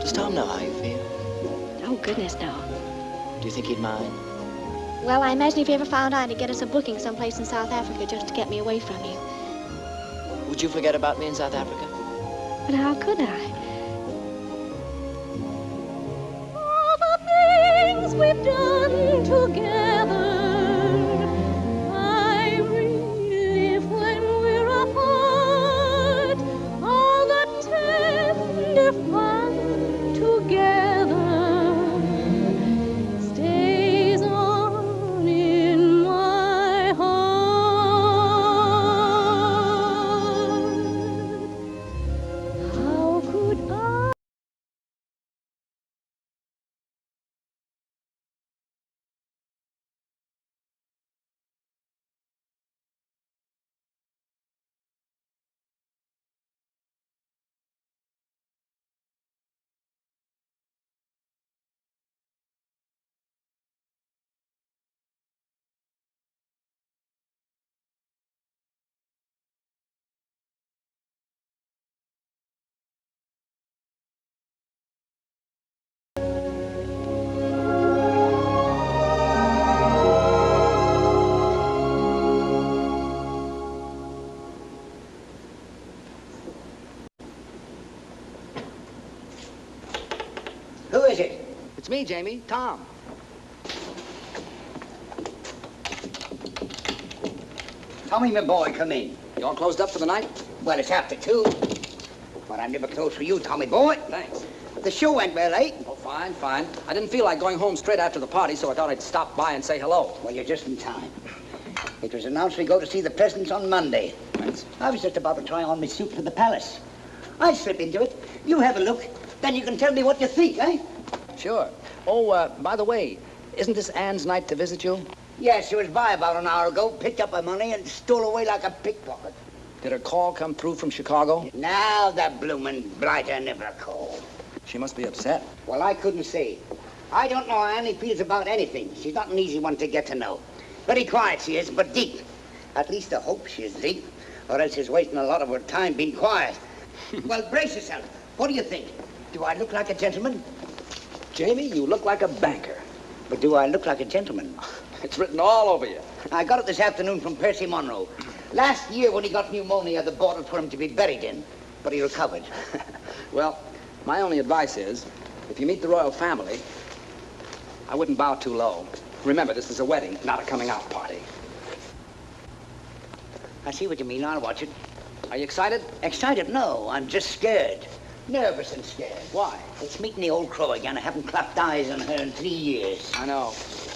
Does Tom know how you feel? Oh, goodness, no. Do you think he'd mind? Well, I imagine if he ever found out, he'd get us a booking someplace in South Africa just to get me away from you. Would you forget about me in South Africa? But how could I? All the things we've done together, I relive when we're apart. All the tender fun together stays on in my heart. How could I? Who is it? It's me, Jamie. Tom. Tommy, my boy, come in. You all closed up for the night? Well, it's after 2. But I'm never close for you, Tommy boy. Thanks. The show went well, eh? Oh, fine, fine. I didn't feel like going home straight after the party, so I thought I'd stop by and say hello. Well, you're just in time. It was announced we go to see the Presidents on Monday. Thanks. I was just about to try on my suit for the palace. I slip into it. You have a look. Then you can tell me what you think, eh? Sure. Oh, by the way, isn't this Anne's night to visit you? Yes, she was by about an hour ago, picked up her money, and stole away like a pickpocket. Did her call come through from Chicago? Now the bloomin' blighter never called. She must be upset. Well, I couldn't say. I don't know how Annie feels about anything. She's not an easy one to get to know. Very quiet she is, but deep. At least I hope she is deep, or else she's wasting a lot of her time being quiet. Well, brace yourself. What do you think? Do I look like a gentleman? Jamie, you look like a banker. But do I look like a gentleman? It's written all over you. I got it this afternoon from Percy Monroe. Last year when he got pneumonia, they bought it for him to be buried in, but he recovered. Well, my only advice is, if you meet the royal family, I wouldn't bow too low. Remember, this is a wedding, not a coming-out party. I see what you mean. I'll watch it. Are you excited? Excited? No, I'm just scared. Nervous and scared. Why? It's meeting the old crow again. I haven't clapped eyes on her in 3 years. I know.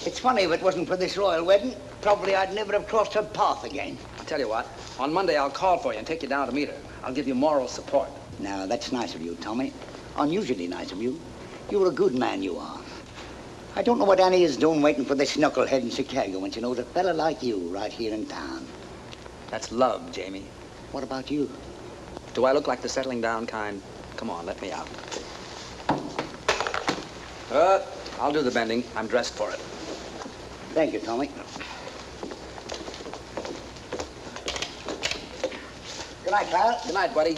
It's funny, if it wasn't for this royal wedding, probably I'd never have crossed her path again. I'll tell you what, on Monday I'll call for you and take you down to meet her. I'll give you moral support. Now, that's nice of you, Tommy. Unusually nice of you. You're a good man, you are. I don't know what Annie is doing waiting for this knucklehead in Chicago when she knows a fella like you right here in town. That's love, Jamie. What about you? Do I look like the settling down kind? Come on, let me out. I'll do the bending. I'm dressed for it. Thank you, Tommy. Good night, pal. Good night, buddy.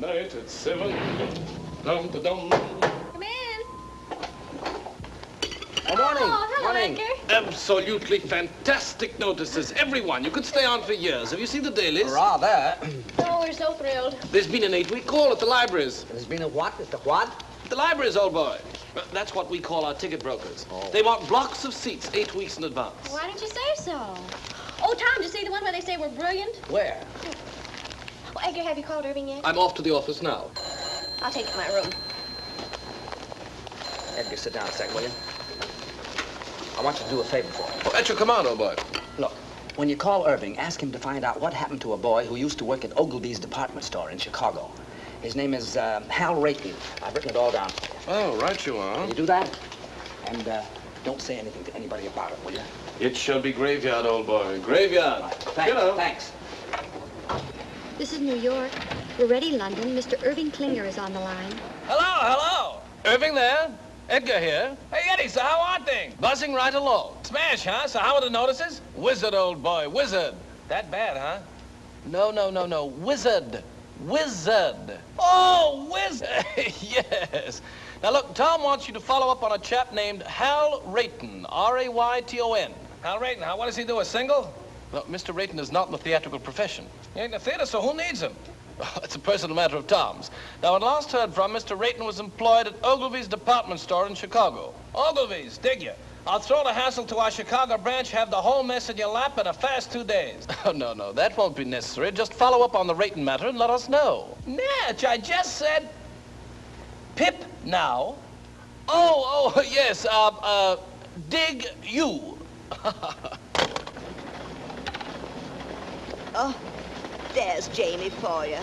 night at 7. Dum-da-dum. Come in. Good morning. Oh, hello, morning. Absolutely fantastic notices. Everyone. You could stay on for years. Have you seen the dailies? Rather. Oh, we're so thrilled. There's been an 8-week call at the libraries. There's been a what? Mr. What? The libraries, old boy. That's what we call our ticket brokers. Oh. They want blocks of seats 8 weeks in advance. Why didn't you say so? Oh, Tom, did you see the one where they say we're brilliant? Where? Oh, Edgar, have you called Irving yet? I'm off to the office now. I'll take it to my room. Edgar, sit down a second, will you? I want you to do a favor for me. Oh, at your command, old boy. Look, when you call Irving, ask him to find out what happened to a boy who used to work at Ogilvy's department store in Chicago. His name is Hal Rayton. I've written it all down for you. Oh, right you are. Can you do that? And don't say anything to anybody about it, will you? It shall be graveyard, old boy. Graveyard. Right. Thanks. Thanks. This is New York. We're ready, London. Mr. Irving Klinger is on the line. Hello. Irving there? Edgar here. Hey, Eddie, so how are things? Buzzing right along. Smash, huh? So how are the notices? Wizard, old boy, wizard. That bad, huh? No. Wizard. Wizard. Oh, wizard. Yes. Now, look, Tom wants you to follow up on a chap named Hal Rayton, R-A-Y-T-O-N. Hal Rayton, what does he do, a single? Well, Mr. Rayton is not in the theatrical profession. He ain't in the theater, so who needs him? It's a personal matter of Tom's. Now, when last heard from, Mr. Rayton was employed at Ogilvy's department store in Chicago. Ogilvy's, dig ya? I'll throw the hassle to our Chicago branch, have the whole mess in your lap in a fast 2 days. Oh, no, that won't be necessary. Just follow up on the Rayton matter and let us know. Natch, I just said... Pip now. Oh, yes, dig you. Oh, there's Jamie for you.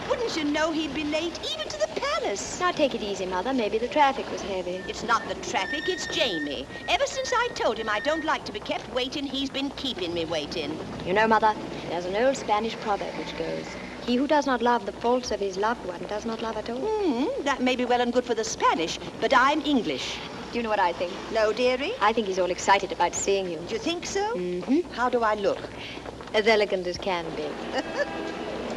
Wouldn't you know he'd be late even to the palace? Now, take it easy, Mother. Maybe the traffic was heavy. It's not the traffic, it's Jamie. Ever since I told him I don't like to be kept waiting, he's been keeping me waiting. You know, Mother, there's an old Spanish proverb which goes, he who does not love the faults of his loved one does not love at all. That may be well and good for the Spanish, but I'm English. Do you know what I think? No, dearie? I think he's all excited about seeing you. Do you think so? Mm-hmm. How do I look? As elegant as can be.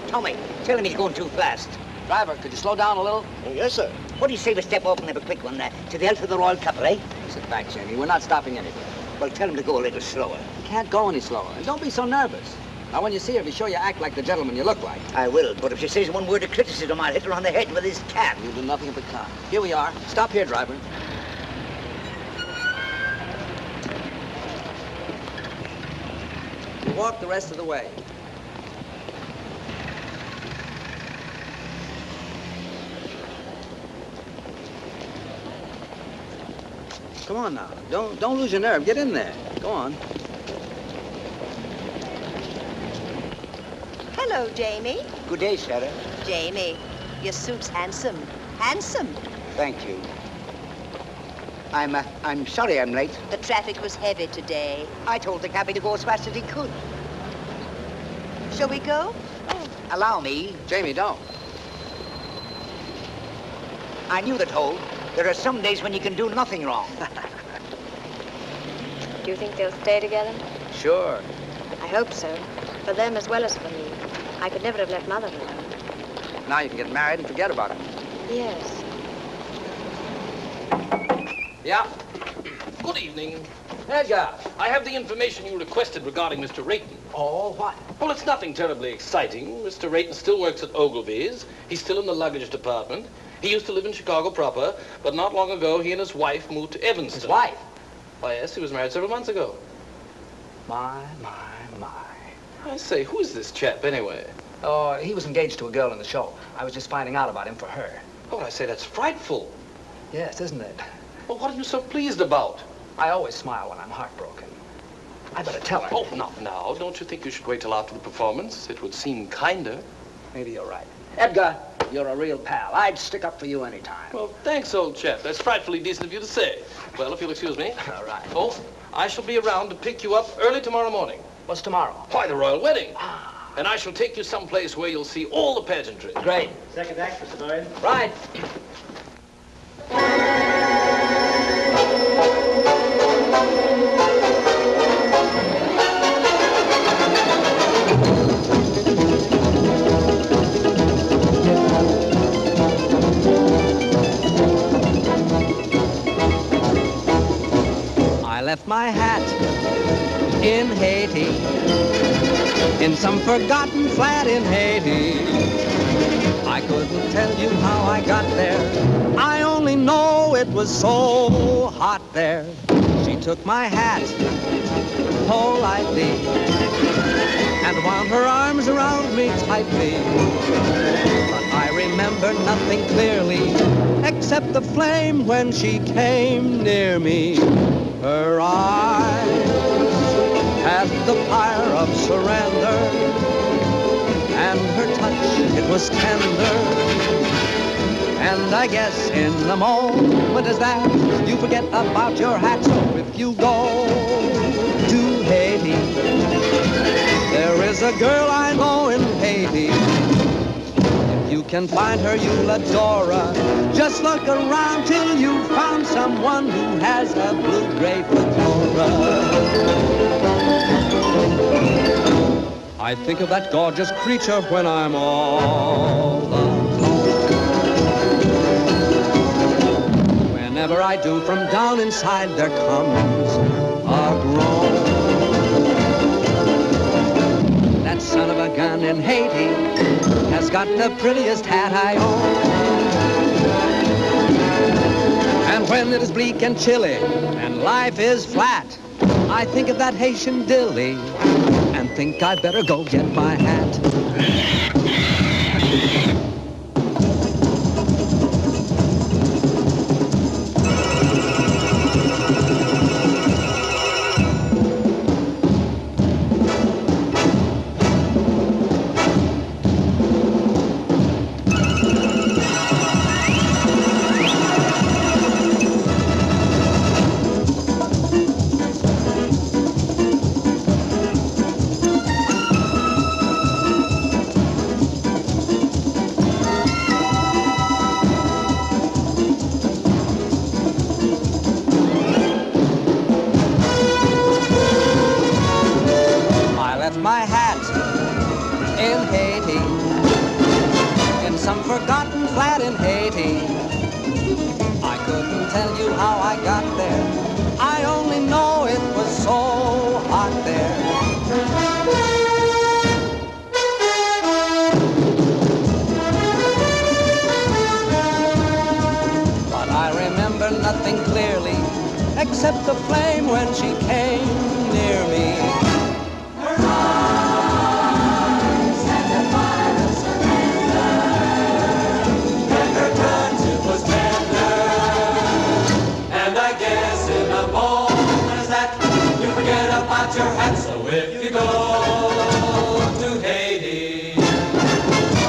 Tommy, tell him he's going too fast. Driver, could you slow down a little? Oh, yes, sir. What do you say we step off and have a quick one to the health of the royal couple, eh? Sit back, Jamie. We're not stopping anywhere. Well, tell him to go a little slower. You can't go any slower. And don't be so nervous. Now, when you see her, be sure you act like the gentleman you look like. I will, but if she says one word of criticism, I'll hit her on the head with this cab. You'll do nothing of the kind. Here we are. Stop here, driver. You walk the rest of the way. Come on now. Don't lose your nerve. Get in there. Go on. Hello, Jamie. Good day, Sarah. Jamie, your suit's handsome. Handsome. Thank you. I'm sorry I'm late. The traffic was heavy today. I told the cabby to go as fast as he could. Shall we go? Allow me. Jamie, don't. I knew the toll. There are some days when you can do nothing wrong. Do you think they'll stay together? Sure. I hope so. For them as well as for me. I could never have left Mother alone. Now you can get married and forget about it. Yes. Yeah? Good evening. Edgar. I have the information you requested regarding Mr. Rayton. Oh, what? Well, it's nothing terribly exciting. Mr. Rayton still works at Ogilvy's. He's still in the luggage department. He used to live in Chicago proper, but not long ago, he and his wife moved to Evanston. His wife? Why, yes, he was married several months ago. My. I say, who is this chap, anyway? Oh, he was engaged to a girl in the show. I was just finding out about him for her. Oh, I say, that's frightful. Yes, isn't it? Well, what are you so pleased about? I always smile when I'm heartbroken. I better tell her. Oh, not now. Don't you think you should wait till after the performance? It would seem kinder. Maybe you're right. Edgar, you're a real pal. I'd stick up for you anytime. Well, thanks, old chap. That's frightfully decent of you to say. Well, if you'll excuse me. All right. Oh, I shall be around to pick you up early tomorrow morning. What's tomorrow? Why, the royal wedding. And I shall take you someplace where you'll see all the pageantry. Great. Second act, Mr. Boyd. Right. I left my hat in Haiti, in some forgotten flat in Haiti. I couldn't tell you how I got there. I only know it was so hot there. She took my hat politely and wound her arms around me tightly. But I remember nothing clearly except the flame when she came near me. Her eyes had the fire of surrender, and her touch, it was tender. And I guess in the moment as that, you forget about your hat. So if you go to Haiti, there is a girl I know in Haiti. If you can find her, you'll adore her. Just look around till you found someone who has a blue-gray fedora. I think of that gorgeous creature when I'm all alone. Whenever I do, from down inside there comes a groan. That son of a gun in Haiti has got the prettiest hat I own. And when it is bleak and chilly and life is flat, I think of that Haitian dilly and think I better go get my hat. My hat in Haiti, in some forgotten flat in Haiti. I couldn't tell you how I got there. I only know it was so hot there. But I remember nothing clearly except the flame when she came near me. Your hat, so if you go to Haiti,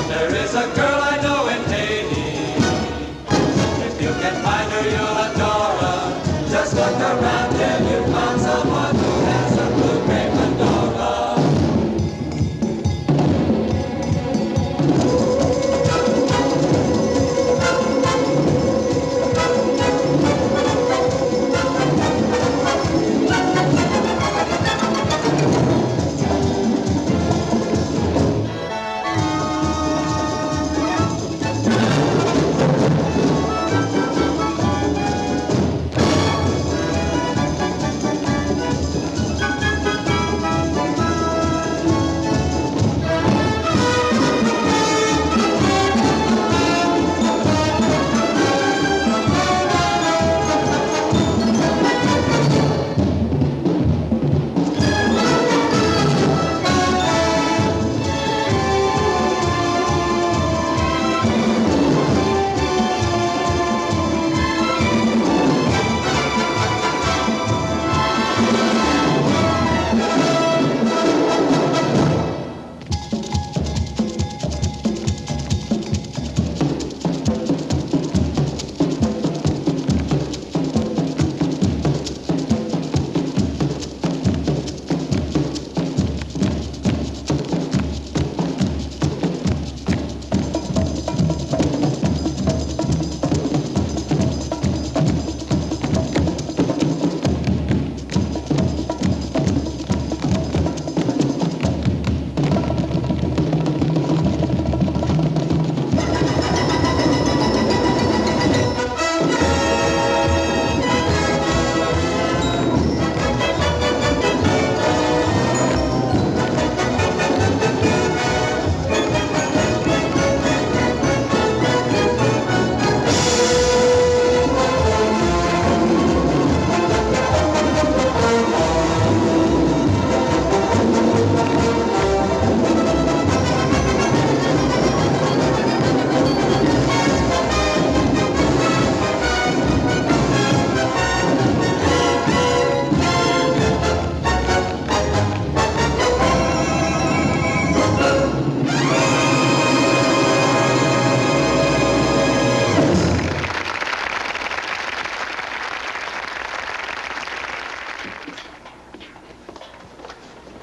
there is a girl I know in Haiti. If you can find her, you'll adore her. Just look around till you found someone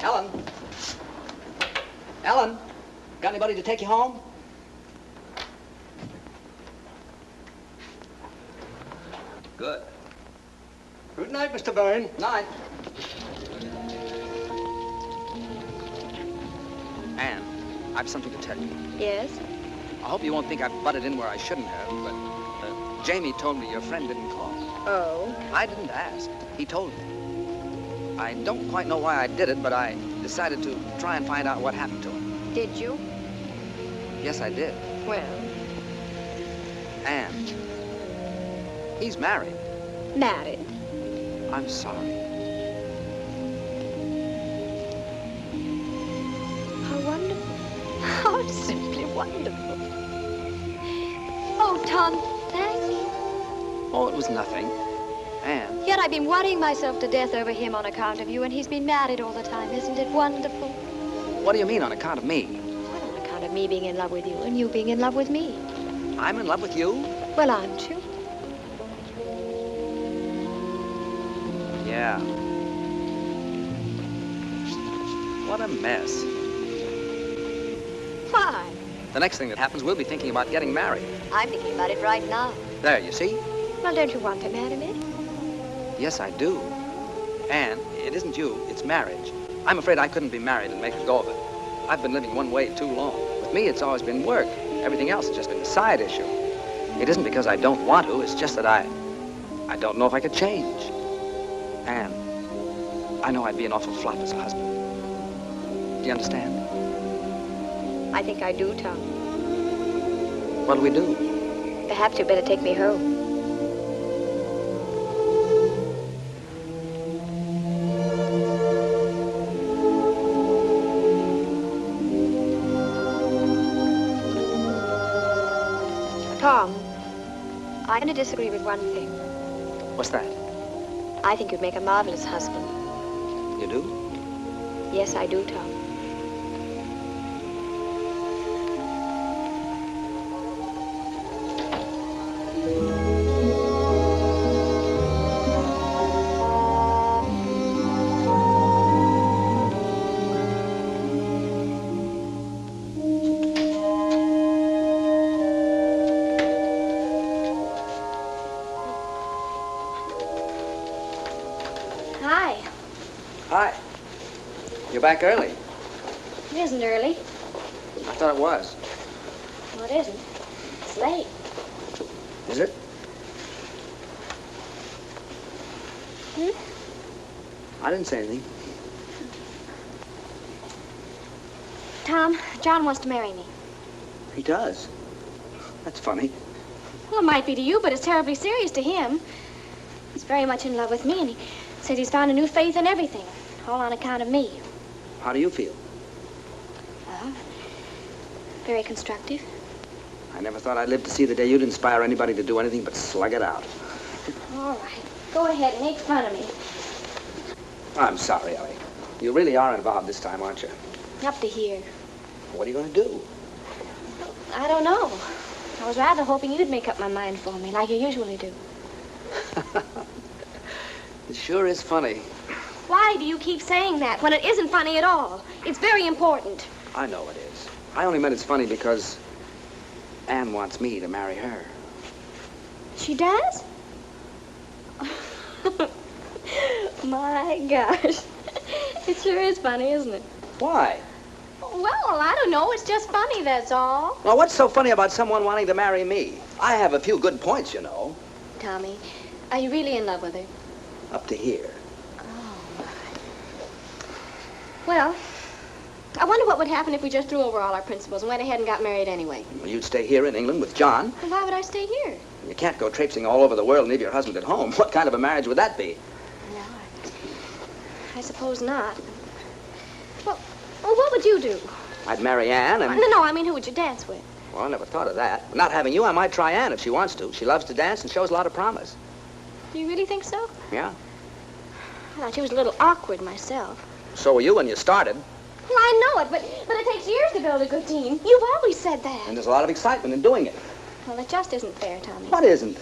Ellen? Ellen? Got anybody to take you home? Good. Good night, Mr. Byrne. Night. Anne, I've something to tell you. Yes? I hope you won't think I've butted in where I shouldn't have, but Jamie told me your friend didn't call. Oh? I didn't ask. He told me. I don't quite know why I did it, but I decided to try and find out what happened to him. Did you? Yes, I did. Well? Anne, he's married. Married? I'm sorry. How wonderful. How simply wonderful. Oh, Tom, thank you. Oh, it was nothing. Anne. Yet I've been worrying myself to death over him on account of you, and he's been married all the time. Isn't it wonderful? What do you mean, on account of me? Well, on account of me being in love with you, and you being in love with me. I'm in love with you? Well, aren't you? Yeah. What a mess. Why? The next thing that happens, we'll be thinking about getting married. I'm thinking about it right now. There, you see? Well, don't you want to marry me? Yes, I do. Anne, it isn't you, it's marriage. I'm afraid I couldn't be married and make a go of it. I've been living one way too long. With me, it's always been work. Everything else has just been a side issue. It isn't because I don't want to, it's just that I don't know if I could change. Anne, I know I'd be an awful flop as a husband. Do you understand? I think I do, Tom. What'll we do? Perhaps you'd better take me home. Tom, I'm going to disagree with one thing. What's that? I think you'd make a marvelous husband. You do? Yes, I do, Tom. Hi. Hi. You're back early. It isn't early. I thought it was. Well, it isn't. It's late. Is it? I didn't say anything. Tom, John wants to marry me. He does. That's funny. Well, it might be to you, but it's terribly serious to him. He's very much in love with me, and he said he's found a new faith in everything, all on account of me. How do you feel? Well, very constructive. I never thought I'd live to see the day you'd inspire anybody to do anything but slug it out. All right. Go ahead and make fun of me. I'm sorry, Ellie. You really are involved this time, aren't you? Up to here. What are you going to do? I don't know. I was rather hoping you'd make up my mind for me, like you usually do. It sure is funny. Why do you keep saying that when it isn't funny at all? It's very important. I know it is. I only meant it's funny because Anne wants me to marry her. She does? My gosh. It sure is funny, isn't it? Why? Well, I don't know. It's just funny, that's all. Well, what's so funny about someone wanting to marry me? I have a few good points, you know. Tommy, are you really in love with her? Up to here. Well, I wonder what would happen if we just threw over all our principles and went ahead and got married anyway. Well, you'd stay here in England with John. And why would I stay here? You can't go traipsing all over the world and leave your husband at home. What kind of a marriage would that be? No, I suppose not. Well, what would you do? I'd marry Anne and... No, I mean, who would you dance with? Well, I never thought of that. Not having you, I might try Anne if she wants to. She loves to dance and shows a lot of promise. Do you really think so? Yeah. I thought she was a little awkward myself. So were you when you started. Well, I know it, but it takes years to build a good team. You've always said that. And there's a lot of excitement in doing it. Well, it just isn't fair, Tommy. What isn't?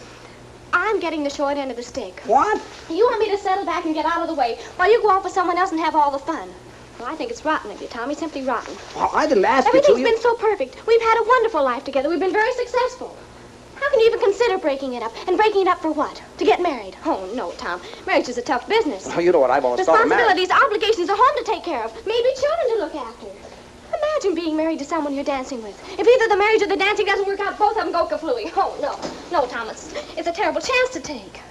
I'm getting the short end of the stick. What? You want me to settle back and get out of the way while you go off with someone else and have all the fun. Well, I think it's rotten of you, Tommy, simply rotten. Well, I didn't ask you to. Everything's been so perfect. We've had a wonderful life together. We've been very successful. How can you even consider breaking it up? And breaking it up for what? To get married? Oh, no, Tom. Marriage is a tough business. Oh, you know what I've always thought of marriage. Responsibilities, obligations, a home to take care of. Maybe children to look after. Imagine being married to someone you're dancing with. If either the marriage or the dancing doesn't work out, both of them go kaflooey. Oh, no. No, Thomas. It's a terrible chance to take.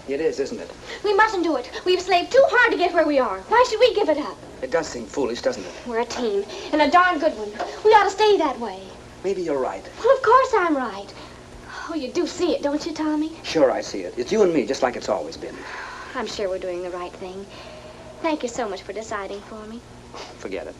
It is, isn't it? We mustn't do it. We've slaved too hard to get where we are. Why should we give it up? It does seem foolish, doesn't it? We're a team, and a darn good one. We ought to stay that way. Maybe you're right. Well, of course I'm right. Oh, you do see it, don't you, Tommy? Sure, I see it. It's you and me, just like it's always been. I'm sure we're doing the right thing. Thank you so much for deciding for me. Forget it.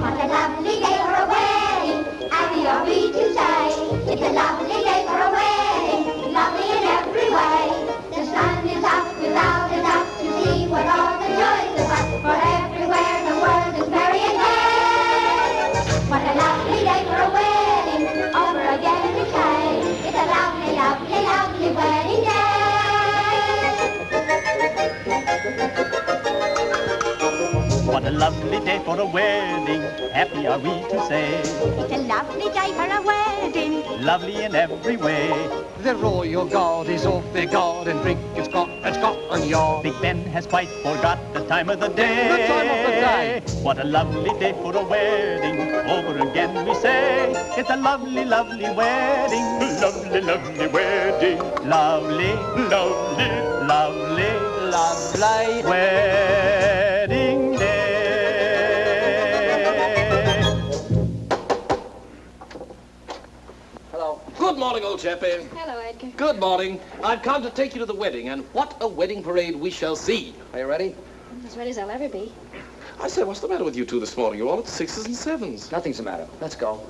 What a lovely day for a wedding, happy are we to say. It's a lovely day for a wedding, lovely in every way. The sun is up without a doubt to see what all the joys about. For everywhere the world is merry and gay. What a lovely day for a wedding, over again we say. It's a lovely, lovely, lovely wedding day. What a lovely day for a wedding, happy are we to say. It's a lovely day for a wedding, Lovely in every way. The royal guard is off their guard and drink is Scotland Yard. Big Ben has quite forgot the time of the day. The time of the day. What a lovely day for a wedding, over again we say. It's a lovely, lovely wedding. Lovely, lovely wedding. Lovely, lovely, lovely, lovely wedding day. Good morning, old chappie. Hello, Edgar. Good morning. I've come to take you to the wedding, and what a wedding parade we shall see. Are you ready? As ready as I'll ever be. I said, what's the matter with you two this morning? You're all at 6s and 7s. Nothing's the matter. Let's go.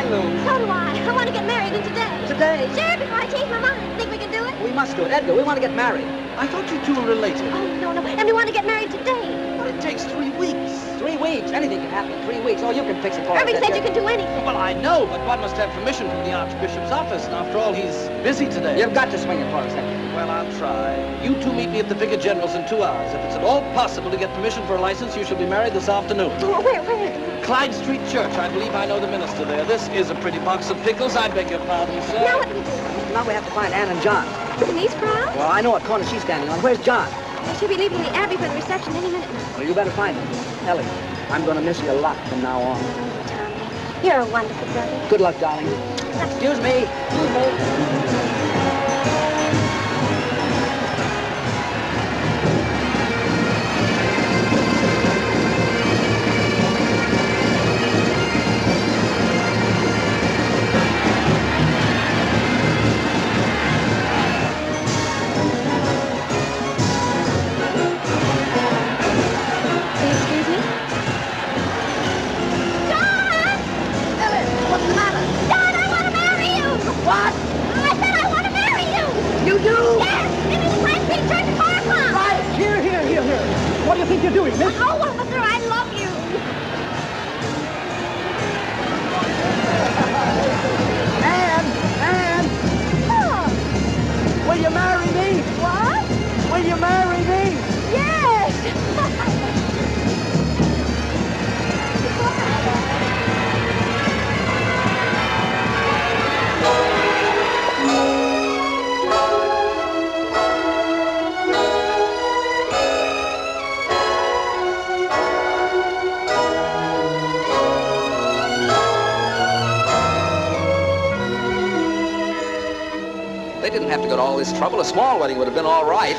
So do I. I want to get married in today. Today? Sure, before I change my mind. Think we can do it? We must do it. Edgar, we want to get married. I thought you two were related. Oh, no, no. And we want to get married today. But it takes 3 weeks. 3 weeks. Anything can happen in 3 weeks. Oh, you can fix it for us. Irving said Edgar. you could do anything. Well, I know, but one must have permission from the Archbishop's office, and after all, he's busy today. You've got to swing it for us, Edgar. Well, I'll try. You two meet me at the Vicar General's in 2 hours. If it's at all possible to get permission for a license, you shall be married this afternoon. Oh, where? Clyde Street Church. I believe I know the minister there. This is a pretty box of pickles. I beg your pardon, sir. Now what do we do? Now we have to find Ann and John. In these crowds? Well, I know what corner she's standing on. Where's John? They should be leaving the Abbey for the reception any minute now. Well, you better find him. Ellie, I'm going to miss you a lot from now on. Tommy, you're a wonderful brother. Good luck, darling. Excuse me. Excuse me. marry me? Oh, well, mister, I love you. Anne! Oh. Will you marry me? What? Will you marry me? Yes. They didn't have to go to all this trouble. A small wedding would have been all right.